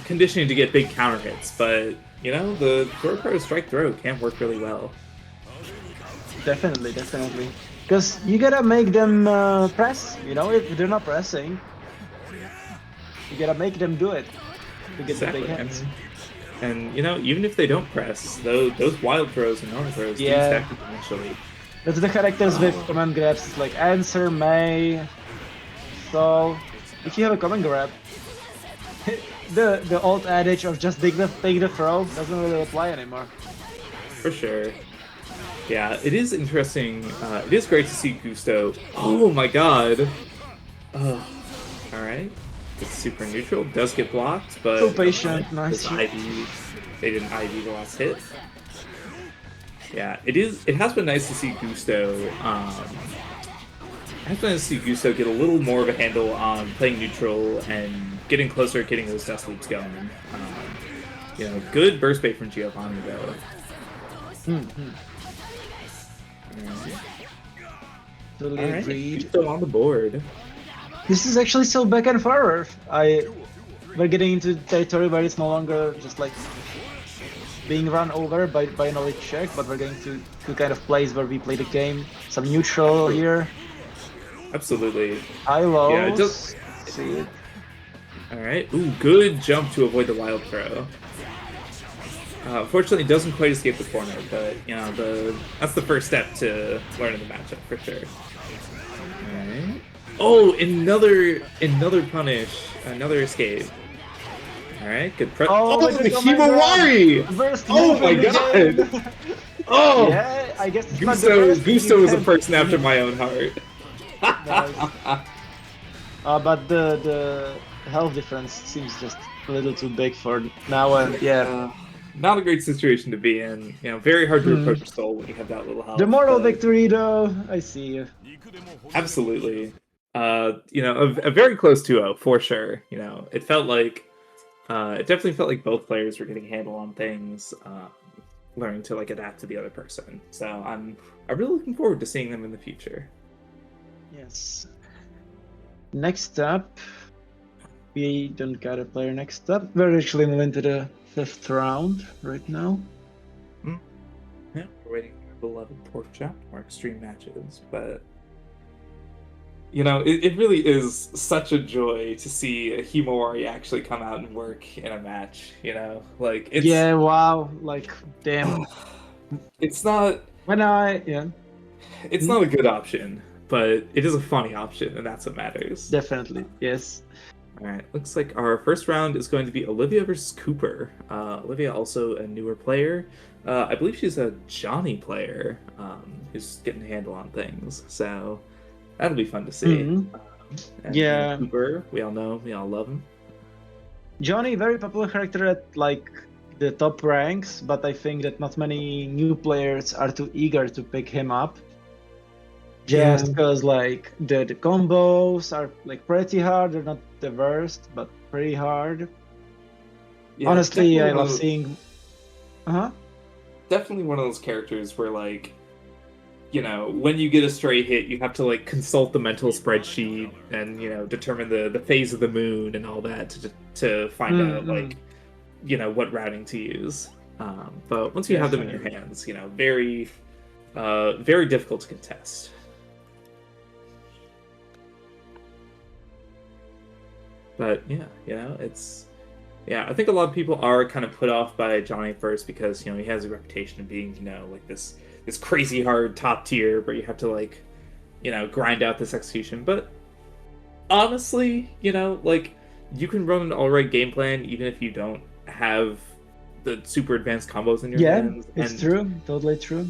conditioning to get big counter hits, but you know the throw pro strike throw can work really well. Definitely. Because you gotta make them press. You know, if they're not pressing, you gotta make them do it to get the big hits. And you know, even if they don't press, those wild throws and normal throws do Yeah. stack up eventually. That's the characters with command grabs. It's like Answer, May. So, if you have a command grab, the old adage of just take the throw doesn't really apply anymore. For sure. Yeah, it is interesting. It is great to see Gusto. Oh my god. Oh, all right. It's super neutral. Does get blocked, but So patient, nice. They didn't IV the last hit. Yeah, it is. It has been nice to see Gusto. It has been nice to see Gusto get a little more of a handle on playing neutral and getting closer at getting those dust loops going. You know, good burst bait from Giovanni though. Totally All right, agreed. Gusto on the board. This is actually still back and forward. We're getting into territory where it's no longer just like being run over by a knowledge check, but we're getting to kind of place where we play the game. Some neutral here. Absolutely. High low. Yeah, it does. See it. All right. Ooh, good jump to avoid the wild throw. Unfortunately, it doesn't quite escape the corner, but you know that's the first step to learning the matchup for sure. All right. Oh, another punish, another escape. All right, good prep. Oh, the oh my Himawari! First Oh my move of the god! game. Oh, Yeah, I guess it's not the best Gusto is a defense. person after my own heart. Nice. But the health difference seems just a little too big for now, and yeah. Not a great situation to be in. You know, very hard to approach Soul when you have that little health. The moral but- victory, though, I see you. Absolutely. You know, a very close 2-0 for sure. You know, it felt like it definitely felt like both players were getting a handle on things, learning to like adapt to the other person. So I'm really looking forward to seeing them in the future. Yes. Next up, we don't got a player next up. We're actually moving to the 5th round right now. Yeah, we're waiting for the beloved porkchop or extreme matches, but you know, it really is such a joy to see a Himawari actually come out and work in a match. You know, like it's Yeah, wow, like damn. it's not It's not a good option, but it is a funny option, and that's what matters. definitely, yes. All right, looks like our first round is going to be Olivia versus Cooper. Olivia, also a newer player. I believe she's a Johnny player who's getting a handle on things. So that'll be fun to see. And Yeah. Cooper, we all know, we all love him. Johnny, very popular character at like the top ranks, but I think that not many new players are too eager to pick him up. Just because like the combos are like pretty hard. They're not the worst, but pretty hard. Yeah, Honestly, I love seeing. Definitely one of those characters where like, you know, when you get a stray hit, you have to like consult the mental spreadsheet and, you know, determine the phase of the moon and all that to find out like, you know, what routing to use. But once you have them in your hands, you know, very difficult to contest. But yeah, you know, I think a lot of people are kind of put off by Johnny first because, you know, he has a reputation of being, you know, like this crazy hard top tier where you have to like, you know, grind out this execution. But honestly, you know, like you can run an alright game plan even if you don't have the super advanced combos in your hands. Yeah, it's true. Totally true.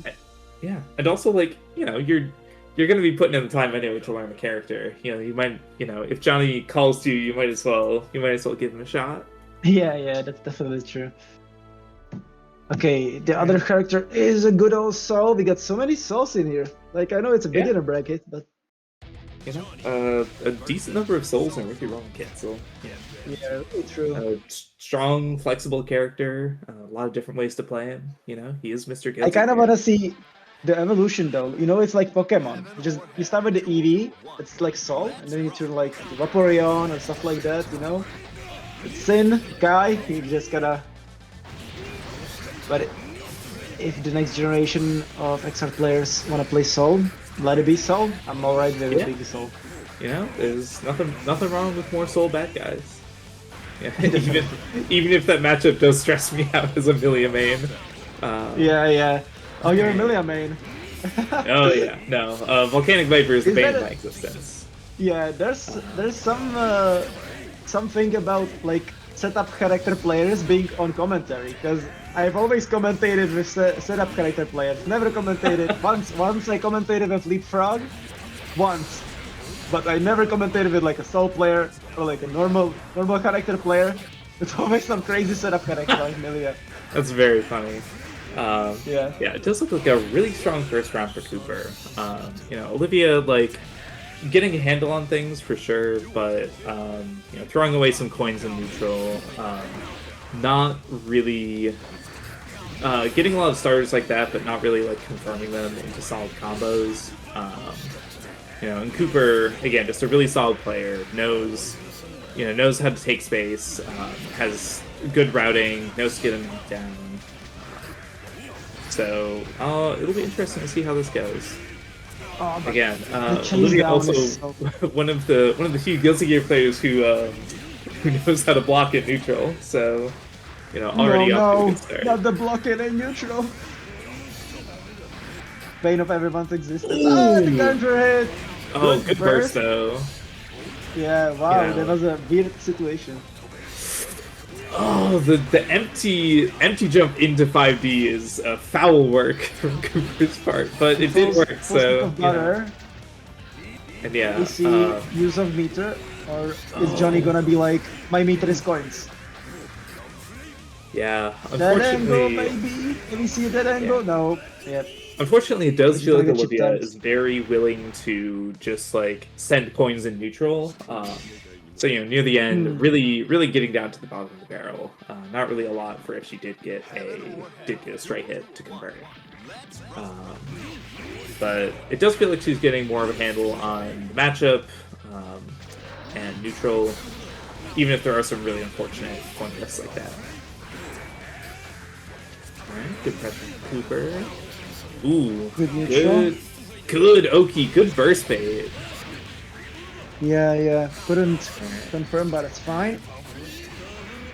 Yeah, and also like, you know, you're going to be putting in the time anyway to learn the character. You know, you might, you know, if Johnny calls to you, you might as well give him a shot. Yeah, that's definitely true. Okay, the other character is a good old Soul. We got so many Souls in here. Like, I know it's a beginner bracket, but... You know, a decent number of Souls in Ricky Roman Kit, so... Yeah, really true. Strong, flexible character, a lot of different ways to play him. You know, he is Mr. Guilty. I kind of want to see the evolution though. You know, it's like Pokemon. You start with the EV, it's like Soul, and then you turn like Vaporeon or stuff like that, you know? Sin guy, you just gotta. But if the next generation of XR players want to play Soul, let it be Soul. I'm alright with it being Soul. You know, there's nothing wrong with more Soul bad guys. Yeah, even if that matchup does stress me out as a Milia main. Yeah. Oh, you're a Milia main. Oh yeah, no. Volcanic Viper is the bane of my existence. Yeah, there's something about like setup character players being on commentary, because I've always commentated with setup character players. Never commentated once I commentated with Leapfrog, once, but I never commentated with like a Soul player or like a normal character player. It's always some crazy setup character like Milia. That's very funny. Yeah, it does look like a really strong first round for Cooper. You know, Olivia like getting a handle on things for sure, but you know, throwing away some coins in neutral, not really getting a lot of starters like that, but not really like confirming them into solid combos. You know, and Cooper again, just a really solid player, knows how to take space, has good routing, knows to get him down. So it'll be interesting to see how this goes. Again, Olivia also one of the few Guilty Gear players who knows how to block in neutral. So you know, already off to a good start. Not the block it in neutral. Bane of everyone's existence. The counter hit. Oh, good burst though. Yeah, wow, that was a weird situation. Oh, the empty jump into 5D is foul work from Cooper's part, but it did work. So, you know. And yeah, we see use of meter, or is Johnny gonna be like, my meter is coins? Yeah, Dead unfortunately. angle, maybe. Can we see a dead angle? No. Yeah. Unfortunately, it does feel like Olivia is very willing to just like send coins in neutral. So, you know, near the end, really getting down to the bottom of the barrel. Not really a lot for if she did get a straight hit to convert. But it does feel like she's getting more of a handle on the matchup and neutral, even if there are some really unfortunate point lists like that. Alright, good pressure from Cooper. Ooh, good Oki, good burst bait. Yeah. Couldn't confirm, but it's fine.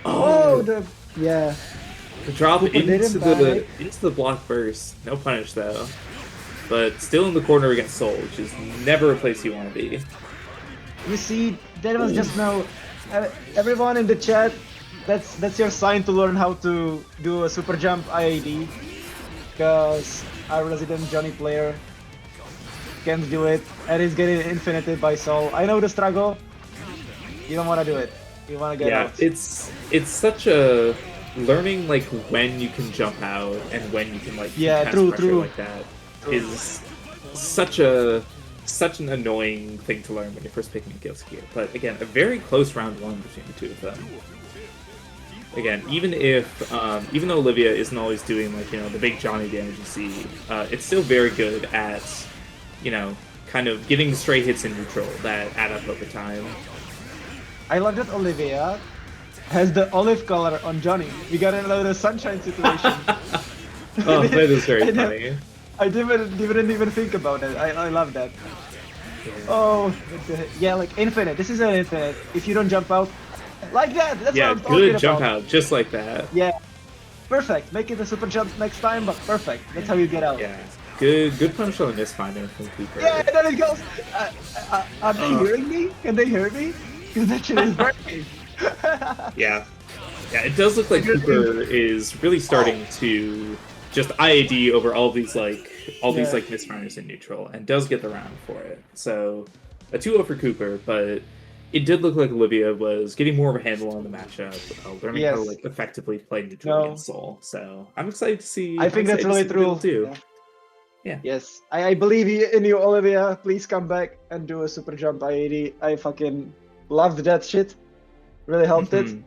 The drop into the block burst. No punish though. But still in the corner against Soul, which is never a place you want to be. You see, that was just now. Everyone in the chat, that's your sign to learn how to do a super jump IAD. Because our resident Johnny player can't do it, and he's getting infinited by Soul. I know the struggle. You don't want to do it. You want to get out. It's such a learning like when you can jump out and when you can like Yeah, cast pressure true. like that is such an annoying thing to learn when you're first picking Guilty Gear. But again, a very close round one between the two of them. Again, even though Olivia isn't always doing like, you know, the big Johnny damage you see, it's still very good at, you know, kind of getting stray hits in neutral that add up over time. I love that Olivia has the olive color on Johnny. We got another sunshine situation. Oh, that is very funny. I didn't even think about it. I love that. Yeah. Oh, yeah, like infinite. This is an infinite. If you don't jump out like that, that's Yeah, what I'm talking good about. jump out, just like that. Yeah, perfect. Make it a super jump next time, but perfect. That's how you get out. Yeah, good punch on the misfinder from Cooper. Yeah, and then it goes. Are they hearing me? Can they hear me? Because that shit is breaking. Yeah, it does look like Cooper is really starting to just IAD over all these misfires in neutral, and does get the round for it. So a 2-0 for Cooper, but it did look like Olivia was getting more of a handle on the matchup, learning how to like effectively play neutral against Soul. So I'm excited to see. I think that's really true too. Yeah. Yes, I believe in you, Olivia. Please come back and do a super jump IAD. I fucking loved that shit. Really helped it.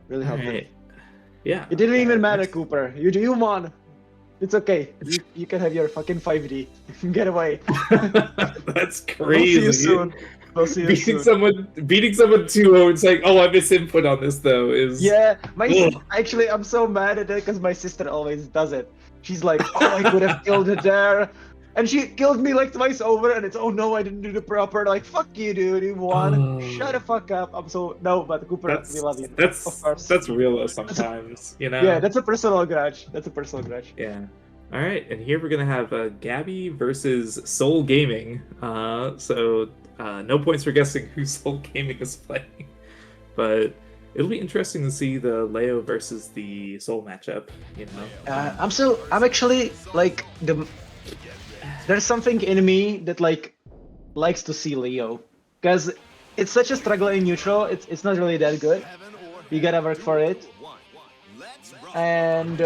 Really helped it. Yeah. It didn't even matter, Cooper. You won. It's okay. You can have your fucking 5D. Get away. That's crazy. We'll see you soon. We'll see you soon. Beating someone 2-0 and saying, "Oh, I miss input on this," though, is actually I'm so mad at it because my sister always does it. She's like, "Oh, I could have killed it there," and she killed me like twice over, and it's, "Oh no, I didn't do the proper." Like, fuck you, dude. You won. Shut the fuck up. I'm so but Cooper, we love you. Of course. That's real though sometimes, you know. Yeah, that's a personal grudge. Yeah. All right, and here we're gonna have Gabby versus Soul Gaming. So no points for guessing who Soul Gaming is playing, but it'll be interesting to see the Leo versus the Soul matchup. You know. I'm actually like there's something in me that like likes to see Leo, because it's such a struggle in neutral. It's not really that good. You gotta work for it, and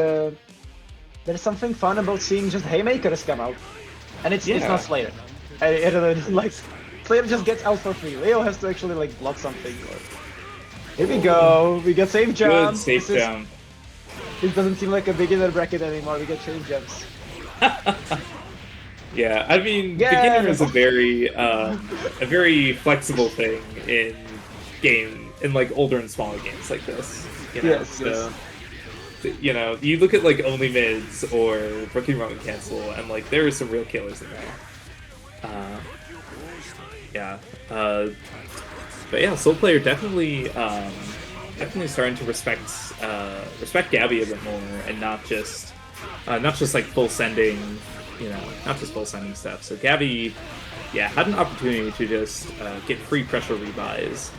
there's something fun about seeing just haymakers come out, and it's not Slayer. Like Slayer just gets out for free. Leo has to actually like block something. Here we go. We get safe jump. Good safe jump. This doesn't seem like a beginner bracket anymore. We get safe jumps. Yeah, I mean, beginner is a very flexible thing in like older and smaller games like this. You know? Yes. You know, you look at like only mids or Rookie Roman Cancel, and like there are some real killers in there. But yeah, Soul Player definitely starting to respect Gabby a bit more, and not just like full sending. You know, not just full sending stuff. So Gabby, had an opportunity to just get free pressure rebuys.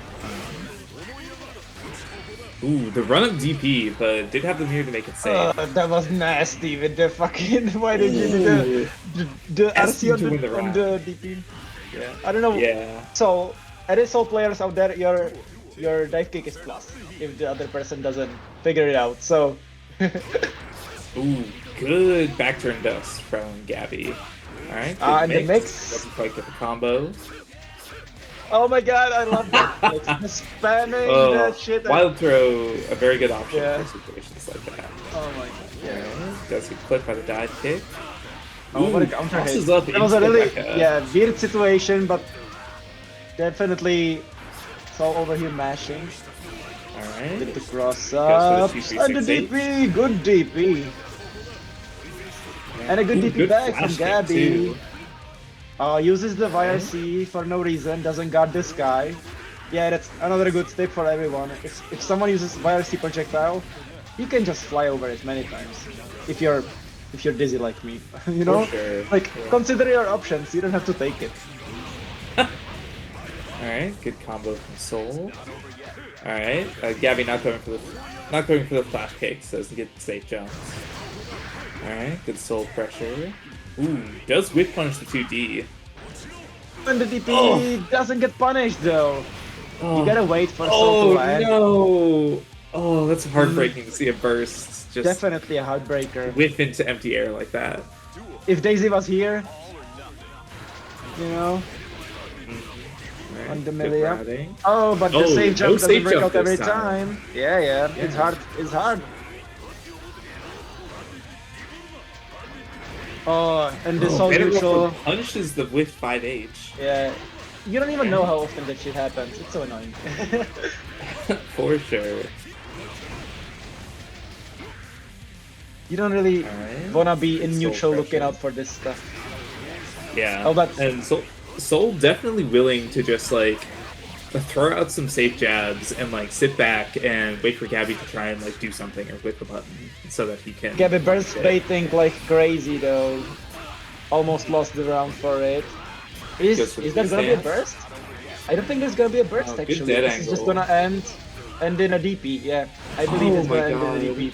The run-up DP, but did have the mirror to make it safe. That was nasty with the fucking... Why did you do the RC on the DP? Yeah. I don't know. Yeah. So, any Soul players out there, your dive kick is plus if the other person doesn't figure it out. So... Ooh, good back turn dust from Gabby. Alright, and the mix. Doesn't quite get the combo. Oh my god, I love that. Like, spamming that shit. Wild throw, a very good option for situations like that. Oh my god. Yeah. Does get clipped by the dive kick. Oh, what a counter hit. That was a really weird situation, but definitely Soul over here mashing. Alright. With the cross up. And the DP! Good DP! And a good DP back from Gabby. Uses the YRC for no reason, doesn't guard this guy. Yeah, that's another good tip for everyone. If someone uses YRC projectile, you can just fly over it many times. If you're dizzy like me, you know? Sure. Consider your options. You don't have to take it. Alright, good combo from Soul. Alright, Gabby not going for the flash kick, so doesn't get safe jumps. Alright, good Soul pressure. Ooh, does whip punish the 2D. And the DP doesn't get punished though. You gotta wait for Soul to land. No! Oh, that's heartbreaking to see a burst just Definitely a heartbreaker. whiff into empty air like that. If Daisy was here, you know, Right, on the good Milia. routing. Oh, but the Oh, save no jump doesn't save work jump out every this time. time. Yeah, it's Yeah. hard. It's hard. Oh, and this whole Better neutral. punishes the whiff 5H. Yeah, you don't even know how often that shit happens. It's so annoying. For sure. You don't really Alright. wanna be in Soul neutral looking pressure. out for this stuff. Yeah. Oh, but- and Soul definitely willing to just like throw out some safe jabs and like sit back and wait for Gabby to try and like do something or whip the button so that he can. Gabby burst baiting like crazy though. Almost lost the round for it. Goes Is for there the gonna be a stance. burst? I don't think there's gonna be a burst Oh, good actually. dead This is just angle. gonna end in a DP. Yeah, I believe Oh it's my gonna end in a God. DP.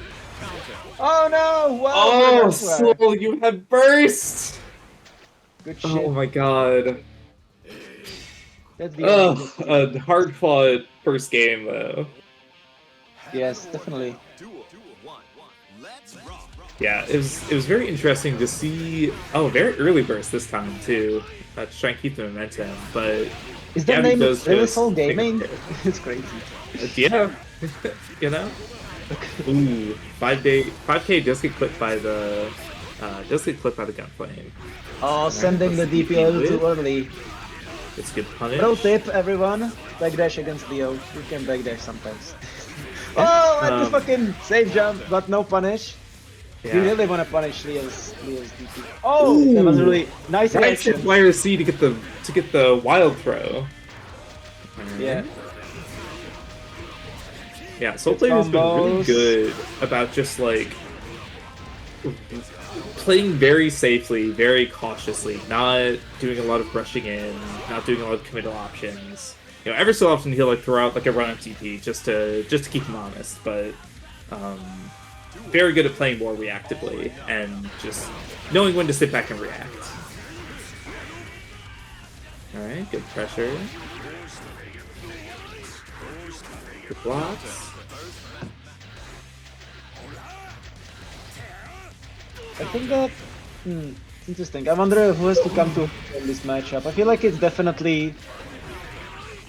Oh no! Wow! Oh, that's why. Soul, you have burst! Good shit. Oh my god. That's the end of Oh, this. a hard fought first game though. Yes, definitely. Let's rock. Yeah, it was very interesting to see. Oh, very early burst this time too, to try and keep the momentum. But Is that Gabby name does Really just Soul take Gaming? it. It's crazy. Yeah, you know. Ooh, 5K does get clipped by the gunflame. Oh, sending the let's DP a little DP too early. It's good punish. Pro tip, everyone. Backdash against Leo. You can backdash sometimes. Oh, and the fucking save jump, but no punish. Yeah. You really want to punish Leo's DP. Oh, that was really nice Nice reaction. flyer C to get the wild throw. Yeah. Yeah, Soul Good Player has been really combos. good about just like playing very safely, very cautiously, not doing a lot of rushing in, not doing a lot of committal options. You know, every so often he'll like throw out like a run up TP just to keep him honest, but very good at playing more reactively and just knowing when to sit back and react. Alright, good pressure. Good blocks. I think that. It's interesting. I wonder who has to come to in this matchup. I feel like it's definitely.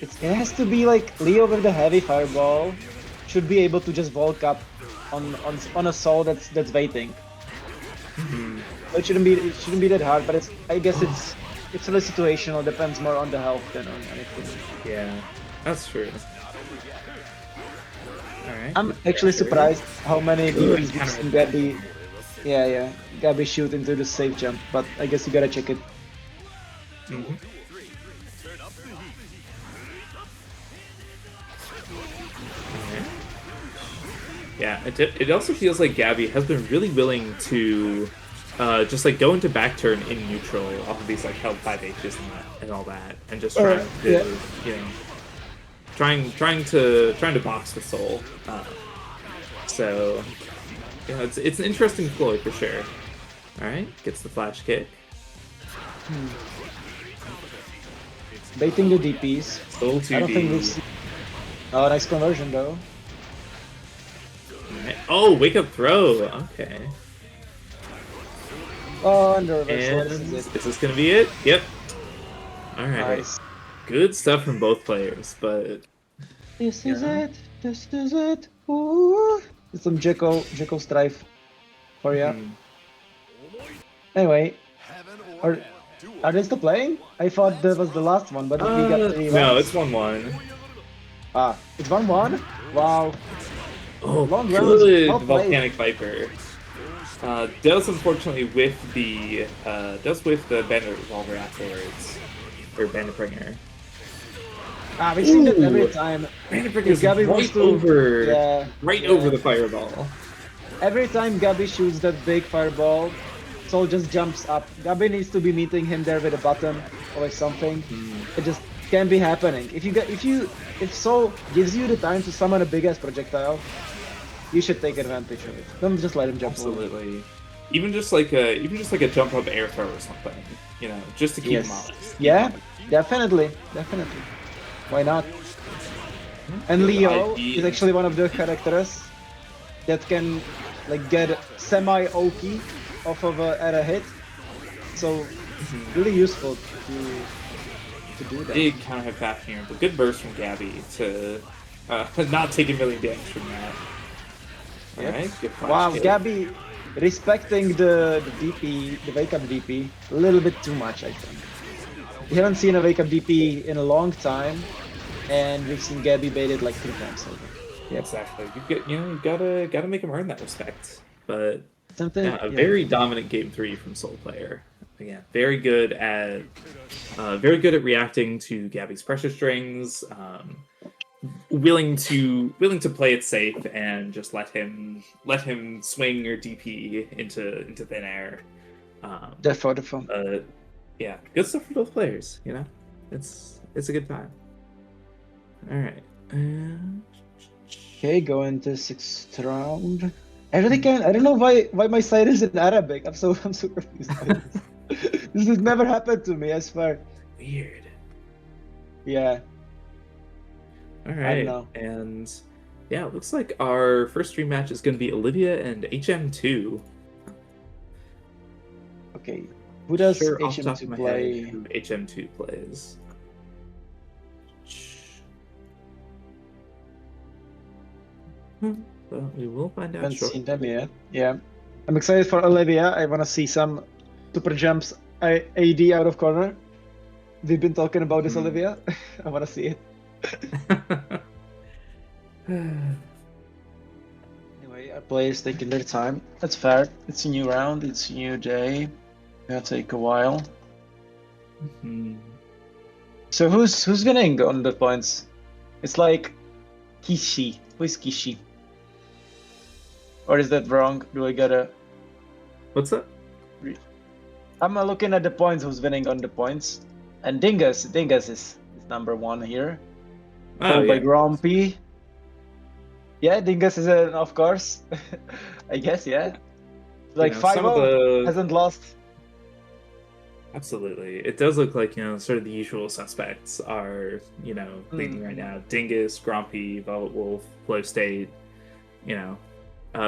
It has to be like Leo with the heavy fireball should be able to just bulk up on a soul that's waiting. It shouldn't be that hard, but I guess it's really situational. Depends more on the health than on anything. Yeah, that's true. Alright. I'm actually surprised how many DPs we've seen Gabby. Yeah, Gabby shoot into the safe jump, but I guess you gotta check it. Mhm. Yeah, it also feels like Gabby has been really willing to just like go into back turn in neutral off of these like held 5Hs and all that, and just trying to yeah. you know trying to box with Soul. So you know, it's an interesting ploy for sure. All right, gets the flash kick. Baiting the DPs. Soul I don't think we've 2D. seen. Oh, nice conversion though. Oh, wake up throw. Okay. Oh, and the reversal. And This is it. is this gonna be it? Yep. All right. Nice. Good stuff from both players, but This is Yeah. it. This is it. Ooh. It's some Jekyll Strife for ya. Anyway, are they still playing? I thought that was the last one, but we got 3 no, rounds. it's 1-1. Ah, it's 1-1? Wow. Oh, Long rounds, good well played. Volcanic Viper. Does unfortunately with the Bandit Revolver afterwards, or Bandit Bringer. Ah, we've seen that every Ooh. time. Bandit Bringer's Gabby right wants to- over, Yeah, right yeah. over the fireball. Every time Gabby shoots that big fireball, Soul just jumps up. Gabby needs to be meeting him there with a button or like something. It just can't be happening. If Soul gives you the time to summon a big ass projectile, you should take advantage of it. Don't just let him jump over. Absolutely. Even just like a jump up air throw or something, you know, just to keep him Yes. honest. Yeah, definitely. Why not? And Leo IV. is actually one of the characters that can like get semi-Oki off of at a hit. So really useful to do that. Big counter hit back here, but good burst from Gabby to not take a million damage from that. Yep. Alright, good flash Wow, kill. Gabby respecting the DP, the wake up DP, a little bit too much, I think. We haven't seen a wake up DP in a long time, and we've seen Gabby bait it like 3 times over. Yeah, exactly. You gotta make him earn that respect. But Something, a very dominant game 3 from Soul Player. Again, very good at reacting to Gabby's pressure strings. Willing to play it safe and just let him swing your DP into thin air. Definitely. Yeah, good stuff for both players. You know, it's a good time. All right. Okay, go into 6th round. I really can't. I don't know why my side is in Arabic. I'm so confused by this. This has never happened to me, I swear. Weird. Yeah. All I right. know. And yeah, it looks like our first stream match is going to be Olivia and HM2. Okay. Who does Sure, off the top of HM2 my play? head, who HM2 plays. Well, we will find out Haven't shortly. seen them yet. Yeah. I'm excited for Olivia. I want to see some super jumps AD out of corner. We've been talking about this, Olivia. I want to see it. Anyway, our players taking their time. That's fair. It's a new round. It's a new day. It'll take a while. So who's winning on the points? It's like Kishi. Who is Kishi? Or is that wrong? Do I gotta? What's that? I'm looking at the points. Who's winning on the points? And Dingus is number 1 here. Oh, Followed by yeah. Grumpy. Yeah, Dingus is of course. I guess, yeah. Like You know, some of 5-0 the- hasn't lost. Absolutely. It does look like, sort of the usual suspects are, leading right now. Dingus, Grumpy, Velvet Wolf, Flow State,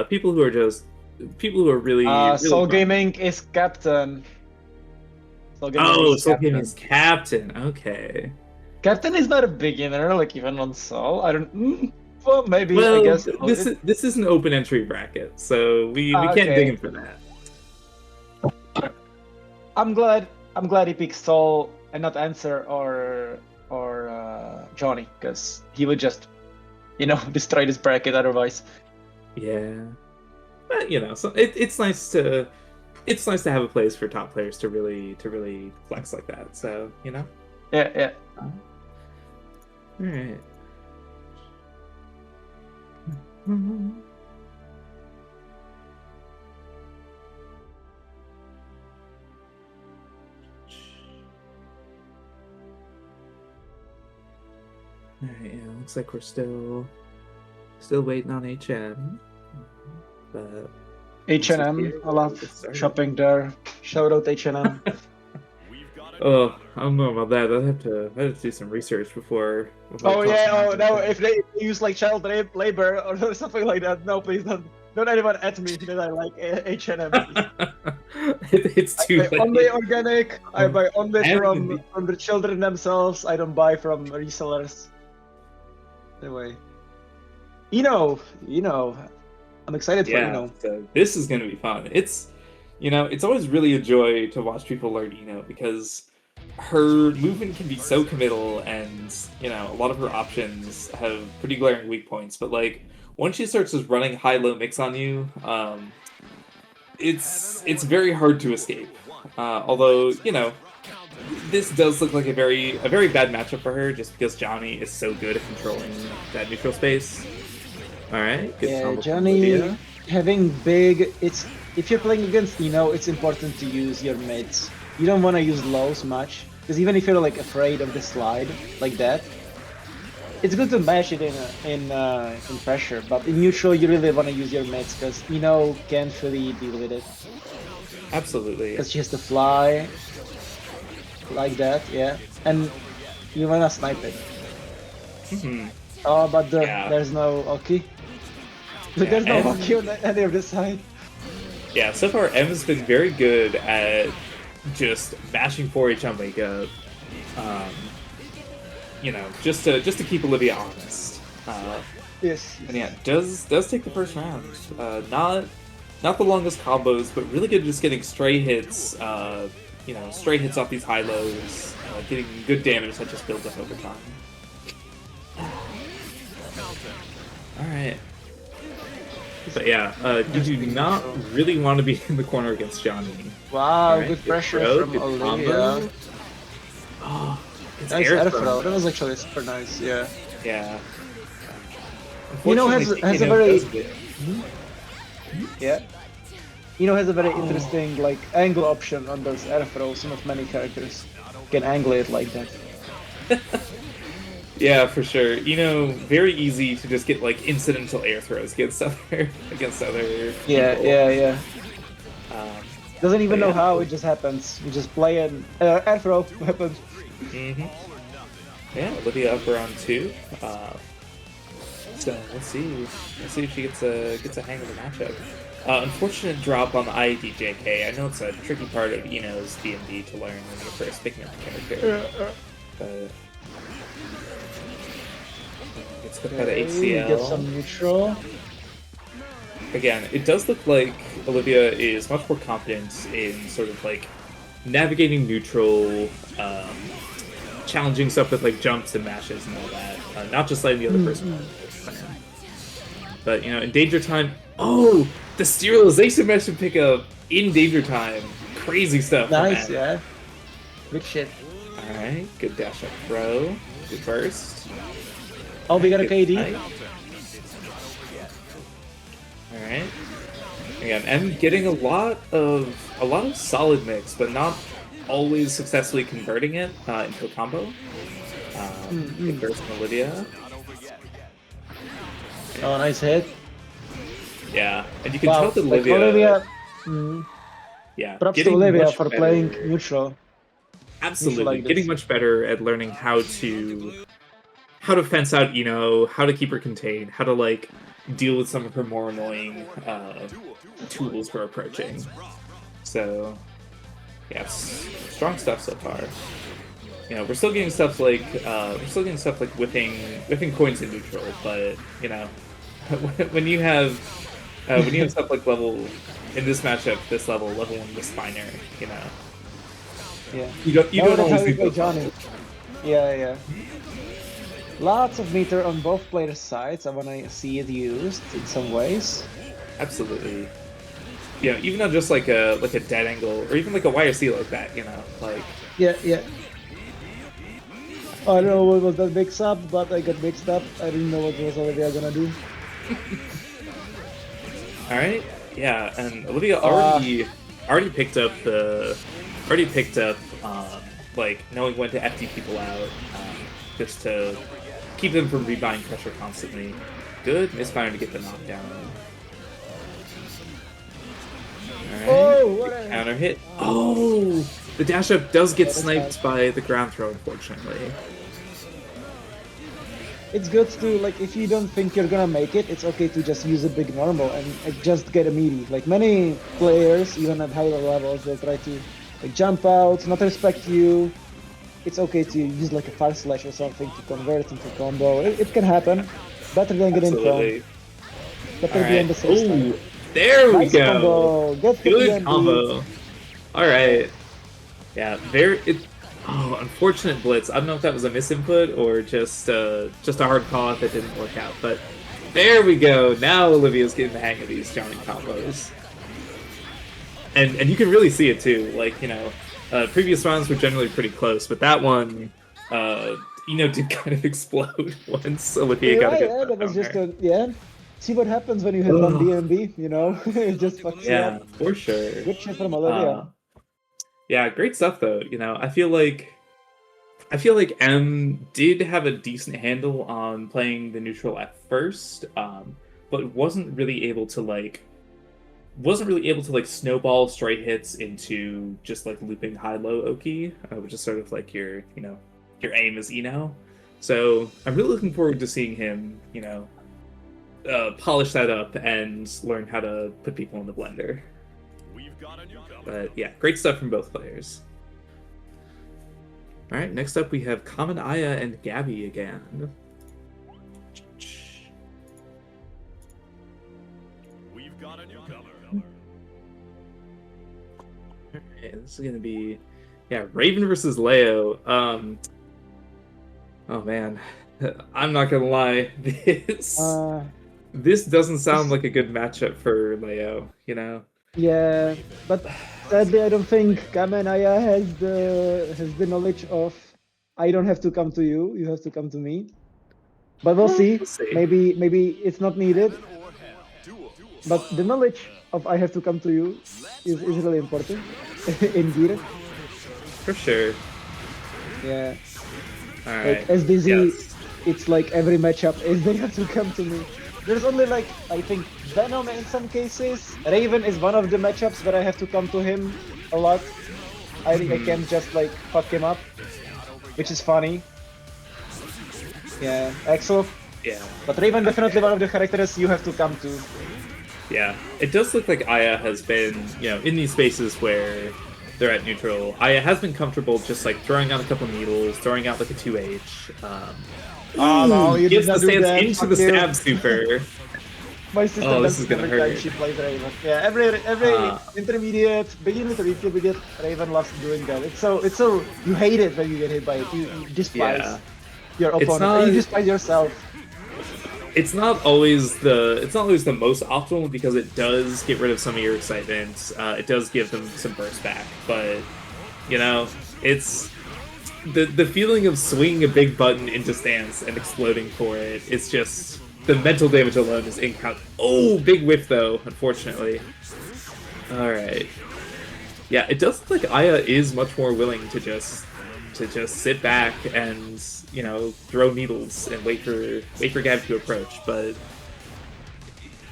people who are really... Soul really Gaming is captain. Soul captain. Gaming's captain. Okay. Captain is not a beginner, like even on Soul. I don't. Well, maybe. Well, I guess this is an open entry bracket, so we can't okay. dig him for that. I'm glad he picked Soul and not Answer or Johnny, because he would just, destroy this bracket otherwise. Yeah, but so it's nice to have a place for top players to really flex like that. So Yeah. All right. Alright, yeah, looks like we're still waiting on HM. But H&M, I love shopping there. Shout out H&M. Oh, I don't know about that. I'd have to do some research before Oh yeah, no, if they use like child labor or something like that, no, please don't anyone at me that I like H&M. It's too late. I buy only organic. I buy only And from the children themselves. I don't buy from resellers. Anyway, I'm excited for so this is gonna be fun. It's always really a joy to watch people learn because her movement can be so committal, and a lot of her options have pretty glaring weak points. But like once she starts just running high-low mix on you, it's very hard to escape. Although this does look like a very bad matchup for her, just because Johnny is so good at controlling that neutral space. All right, good Yeah, combo from Johnny Olivia. having big. If you're playing against it's important to use your mids. You don't want to use lows much, because even if you're like afraid of the slide like that, it's good to mash it in pressure. But in neutral, you really want to use your mids, because can't really deal with it. Absolutely. Because she has to fly like that, yeah, and you wanna snipe it. Oh, but Yeah. there's no Oki. Yeah, There's no M- Oki on any of this side. Yeah, so far M has been very good at just mashing 4H on wake up. You know, just to keep Olivia honest. Yes. And yeah, does take the first round. Not the longest combos, but really good just getting stray hits. You know, stray hits off these high lows, getting good damage that just builds up over time. All right. But yeah, you do not really want to be in the corner against Johnny. Wow, Alright, good pressure throw, from good Olivia. combo. Oh, it's Nice air air throw. throw. That was actually super nice. Yeah. Yeah. Has Unfortunately, a very does get- yeah. Has a very interesting like angle option on those air throws. Not many characters can angle it like that. Yeah, for sure. Very easy to just get like incidental air throws against other Yeah, people. yeah. Um, Doesn't even But know yeah. how. It just happens. You just play an air throw happens. hmm Yeah, Olivia up around 2. So let's see. Let's see if she gets a hang of the matchup. Unfortunate drop on the IEDJK. I know it's a tricky part of Eno's D&D to learn when you're first picking up the character. But it's got that HCL. Get some neutral. Again, it does look like Olivia is much more confident in sort of like navigating neutral, challenging stuff with like jumps and mashes and all that. Not just letting the other person plan. But in Danger Time, the sterilization mission pickup in Danger Time, crazy stuff. Nice, yeah. Good shit. All right, good dash up throw, good burst. Oh, we got a Good KD. fight. All right. Again, M getting a lot of solid mix, but not always successfully converting it into a combo. Good burst from Olivia. Oh, nice hit. Yeah, and you can Wow, tell that like Olivia. Olivia. Yeah, Props to getting Olivia much for better- playing neutral. Absolutely, like getting this. much better at learning how to fence out how to keep her contained, how to like deal with some of her more annoying tools for approaching. So, yes, strong stuff so far. We're still getting stuff like whipping coins in neutral, but when you have stuff like level in this matchup, this level 1 with Spiner, Yeah. you don't That's always how you need play those Johnny. combos. Yeah. Lots of meter on both players' sides. I wanna see it used in some ways. Absolutely. Even on just like a dead angle, or even like a YRC like that, like Yeah. I don't know what was that mix up, but I got mixed up. I didn't know what was Olivia gonna do. all right, yeah, and Olivia already picked up like knowing when to FD people out, just to keep them from rebuying pressure constantly. Good misfire to get the knockdown. Alright, Oh, what a... counter hit. Oh, the dash up does get sniped by the ground throw, unfortunately. It's good to, like, if you don't think you're gonna make it, it's okay to just use a big normal and just get a meaty. Like, many players, even at higher levels, will try to like jump out, not respect you. It's okay to use like a fire slash or something to convert it into combo. It can happen. Better than getting Absolutely. thrown. Better be on the safe side. Ooh, there we Nice go. combo. Get the Good PNB. combo. All right. Yeah, unfortunate blitz. I don't know if that was a misinput or just a hard call that didn't work out. But there we go. Now Olivia's getting the hang of these Johnny combos, and you can really see it too. Like previous rounds were generally pretty close, but that one, did kind of explode once Olivia got a good Yeah, that was down just there. See what happens when you hit one DMB, it just fucks you Yeah, up. for sure. Good shit from Olivia. Yeah, great stuff though. I feel like M did have a decent handle on playing the neutral at first, but wasn't really able to snowball straight hits into just like looping high low Oki, which is sort of like your aim is So I'm really looking forward to seeing him, polish that up and learn how to put people in the blender. We've got a newcomer. But yeah, great stuff from both players. All right, next up we have Common Aya and Gabby again. We've got a newcomer. Okay, this is gonna be, Raven versus Leo. Oh man, I'm not gonna lie, this doesn't sound like a good matchup for Leo. Yeah, but sadly, I don't think Kamenaya has the knowledge of I don't have to come to you, you have to come to me. But we'll see. We'll see. Maybe it's not needed. Heaven or hell. Duel. But the knowledge of I have to come to you is really important in gear. For sure. Yeah. All Like right. SDZ, Yes. it's like every matchup is they have to come to me. There's only like I think Venom in some cases. Raven is one of the matchups where I have to come to him a lot. I can just like fuck him up, which is funny. Yeah, Axel. Yeah. But Raven definitely one of the characters you have to come to. Yeah. It does look like Aya has been, in these spaces where they're at neutral. Aya has been comfortable just like throwing out a couple needles, throwing out like a 2H. Oh no, you did Gets the not do stance that. into Fuck the you. stab super. My sister Oh, this does is gonna every time hurt. she plays Raven. Yeah, every intermediate, begin with intermediate, Raven loves doing that. It's so you hate it when you get hit by it. You despise Yeah. your It's opponent. not- You despise yourself. It's not always the most optimal because it does get rid of some of your excitement. It does give them some burst back, but it's the feeling of swinging a big button into stance and exploding for it. It's just the mental damage alone is incalculable. Oh, big whiff though, unfortunately. All right. Yeah, it does look like Aya is much more willing to just sit back and throw needles and wait for Gabby to approach. But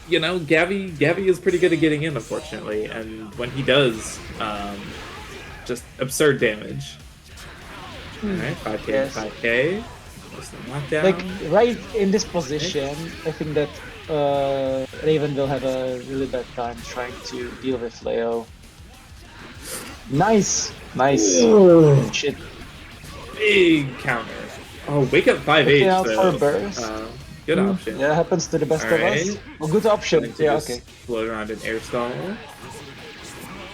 Gabby is pretty good at getting in, unfortunately, and when he does, just absurd damage. All right, 5k, Yes. 5k. Just a knockdown. Like right in this position, I think that Raven will have a really bad time trying to deal with Leo. Nice. Shit. Big counter. Oh, wake up 5H Looking out though. for a burst. Good option. Yeah, happens to the best of us. Alright. Well, good option. Going to Yeah, just okay. Float around an air stall.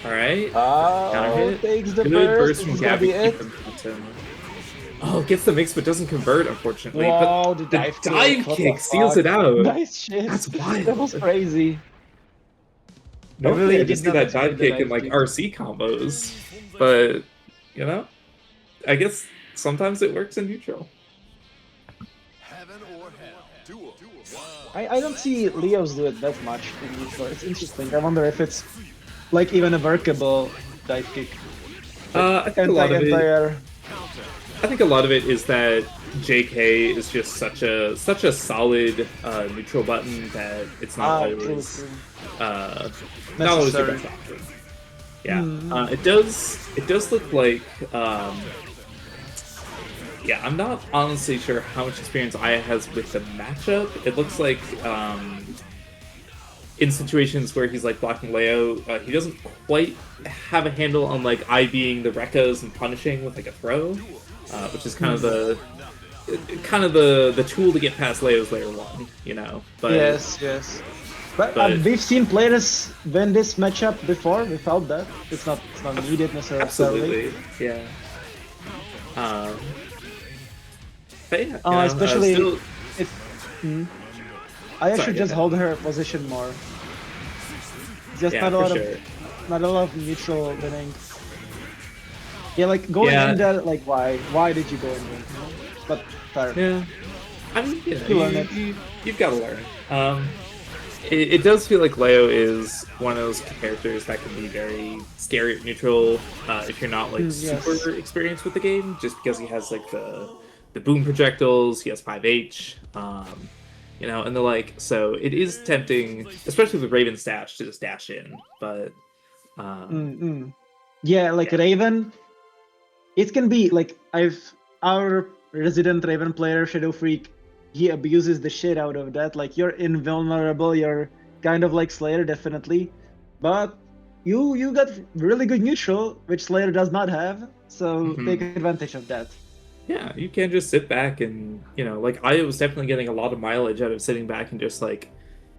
Alright. Oh, Counter hit. takes the Good burst. from This is gonna Gabby. be it. Keep the momentum. Oh, gets the mix but doesn't convert, unfortunately. Wow, but the dive dive What the kick seals fuck? it out. Nice shit. That's wild. That was crazy. Normally, really I did just see not that dive expect the kick in dive like kick. RC combos, but I guess sometimes it works in neutral. Heaven or hell. Duel. I don't see Leos do it that much in neutral. It's interesting. I wonder if it's like even a workable dive kick. I think a lot of it. Entire. I think a lot of it is that JK is just such a solid neutral button that it's not always True. not always your Necessary. best option. Yeah, it does look like I'm not honestly sure how much experience Aya has with the matchup. It looks like in situations where he's like blocking Leo, he doesn't quite have a handle on like IBing the Rekkas and punishing with like a throw, which is kind of the tool to get past Leo's layer 1, But Yes. But But- we've seen players win this matchup before without that. It's not needed necessarily. absolutely, yeah. But yeah, Especially still, if I Sorry, should go just ahead. hold her position more. Just yeah, not a for lot sure. not a lot of neutral winning. Yeah, like going Yeah. in there, like why? Why did you go in there? But fair. Yeah, I mean, You learn it. you've got to learn. It does feel like Leo is one of those characters that can be very scary at neutral if you're not like Yes. super experienced with the game, just because he has like the boom projectiles, he has 5H, and the like. So it is tempting, especially with Raven's dash, to just dash in. But Yeah, like Raven, it can be like our Resident Raven player, Shadow Freak, he abuses the shit out of that. Like, you're invulnerable, you're kind of like Slayer, definitely. But you got really good neutral, which Slayer does not have, so take advantage of that. Yeah, you can just sit back and, like, I was definitely getting a lot of mileage out of sitting back and just, like,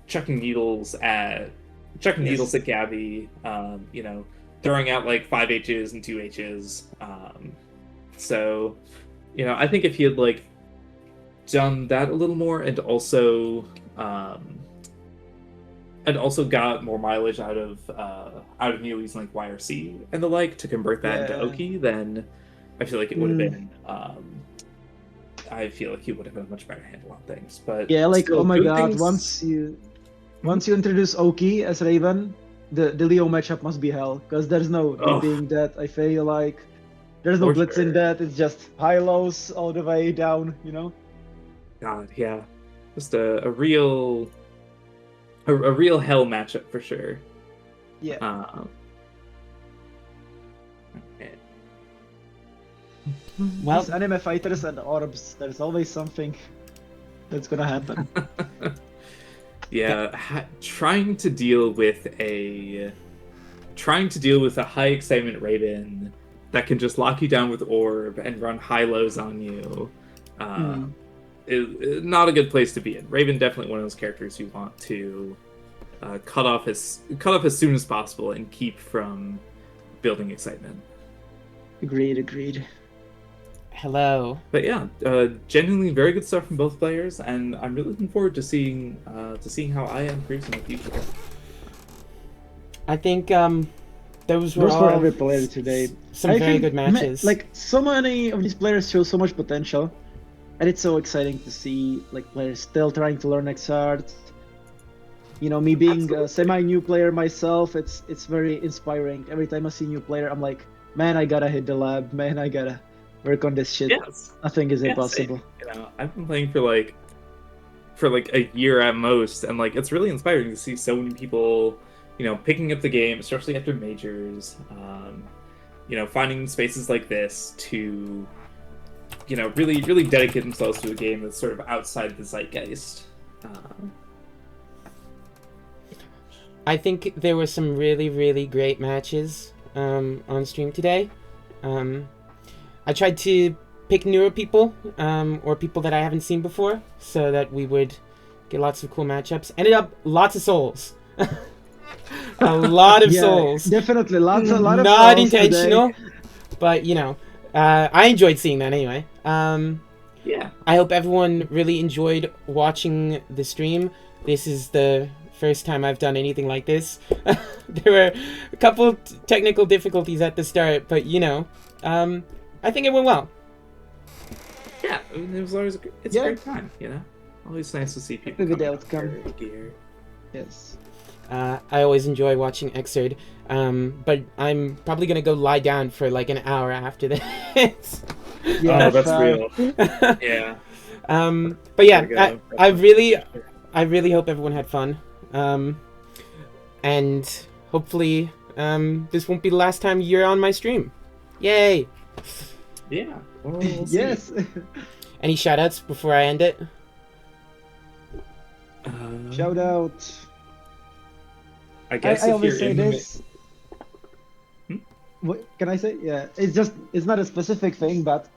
chucking needles at Gabby, throwing out, like, 5 H's and 2 H's. So, I think if he had, like, done that a little more and also got more mileage out of Mew using, like, YRC and the like to convert that into Oki, then I feel like it would have been. I feel like he would have had a much better handle on things. But yeah, like still, oh my god, things... once you introduce Oki as Raven, the Leo matchup must be hell, because there's no being that. I feel like there's no blitz in that. It's just high lows all the way down. God, yeah, just a real hell matchup for sure. Yeah. Well, these anime fighters and orbs, there's always something that's gonna happen. Yeah, trying to deal with a high excitement Raven that can just lock you down with orb and run high lows on you is not a good place to be in. Raven definitely one of those characters you want to cut off as soon as possible and keep from building excitement. Agreed. Hello. But yeah, genuinely very good stuff from both players, and I'm really looking forward to seeing how I improves in the future. I think those were all every player today. Some very good matches. Like, so many of these players show so much potential, and it's so exciting to see like players still trying to learn XrD. Me being a semi-new player myself, it's very inspiring. Every time I see a new player, I'm like, man, I gotta hit the lab. Man, I gotta work on this shit. Yes. Nothing is impossible. I've been playing for like a year at most, and like it's really inspiring to see so many people, picking up the game, especially after majors. Finding spaces like this to, really dedicate themselves to a game that's sort of outside the zeitgeist. I think there were some really, really great matches on stream today. I tried to pick newer people, or people that I haven't seen before, so that we would get lots of cool matchups. Ended up lots of souls. A lot of souls. Definitely, a lot of souls. Not intentional, but I enjoyed seeing that anyway. Yeah. I hope everyone really enjoyed watching the stream. This is the first time I've done anything like this. There were a couple technical difficulties at the start, but I think it went well. Yeah, I mean, it was always a great time, Always nice to see people. A good outcome. Gear. Yes. I always enjoy watching XrD, but I'm probably gonna go lie down for like an hour after this. Yeah, that's real. Yeah. But yeah, I really hope everyone had fun, and hopefully this won't be the last time you're on my stream. Yay! Yeah. Well, we'll yes. Any shoutouts before I end it? Shout out. I guess I if always you're say in this. What can I say? Yeah, it's not a specific thing, but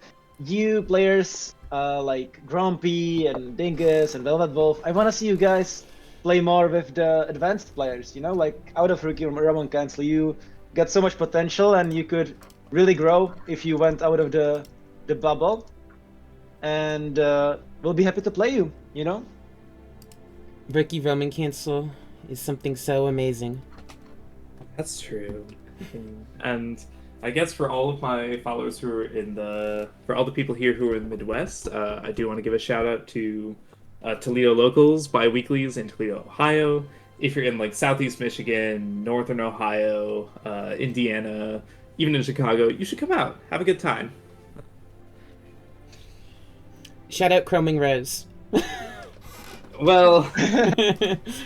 you players like Grumpy and Dingus and Velvet Wolf, I want to see you guys play more with the advanced players. Like out of Rookie Ramon Cancel, you got so much potential and you could really grow if you went out of the bubble, and we'll be happy to play you. Ricky Roman Cancel is something so amazing. That's true. And I guess for all of my followers who are for all the people here who are in the Midwest, I do want to give a shout out to Toledo Locals Biweeklies in Toledo, Ohio. If you're in like Southeast Michigan, Northern Ohio, Indiana, even in Chicago, you should come out. Have a good time. Shout out Chroming Rose. Well,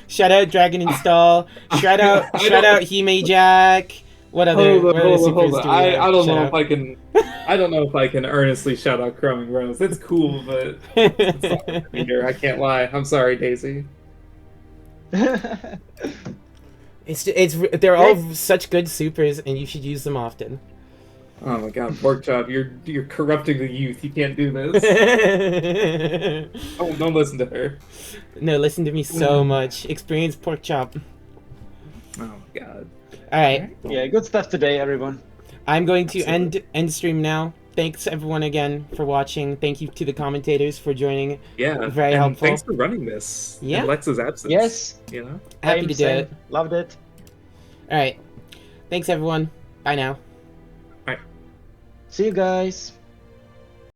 shout out Dragon Install. Shout out Hime Jack. What other? Hold on. supers do we have? I don't Shout know out. if I can. I don't know if I can earnestly shout out Crumbing Rose. It's cool, but it's not here. I can't lie. I'm sorry, Daisy. They're all such good supers, and you should use them often. Oh my god, porkchop, you're corrupting the youth. You can't do this. Oh, don't listen to her. No, listen to me so much. Experience porkchop. Oh my god. All right. Yeah, good stuff today, everyone. I'm going to end stream now. Thanks everyone again for watching. Thank you to the commentators for joining. Yeah, Very and helpful. thanks for running this. Yeah. In Lex's absence. Yes. You know. Happy to do it. Loved it. All right. Thanks everyone. Bye now. See you guys.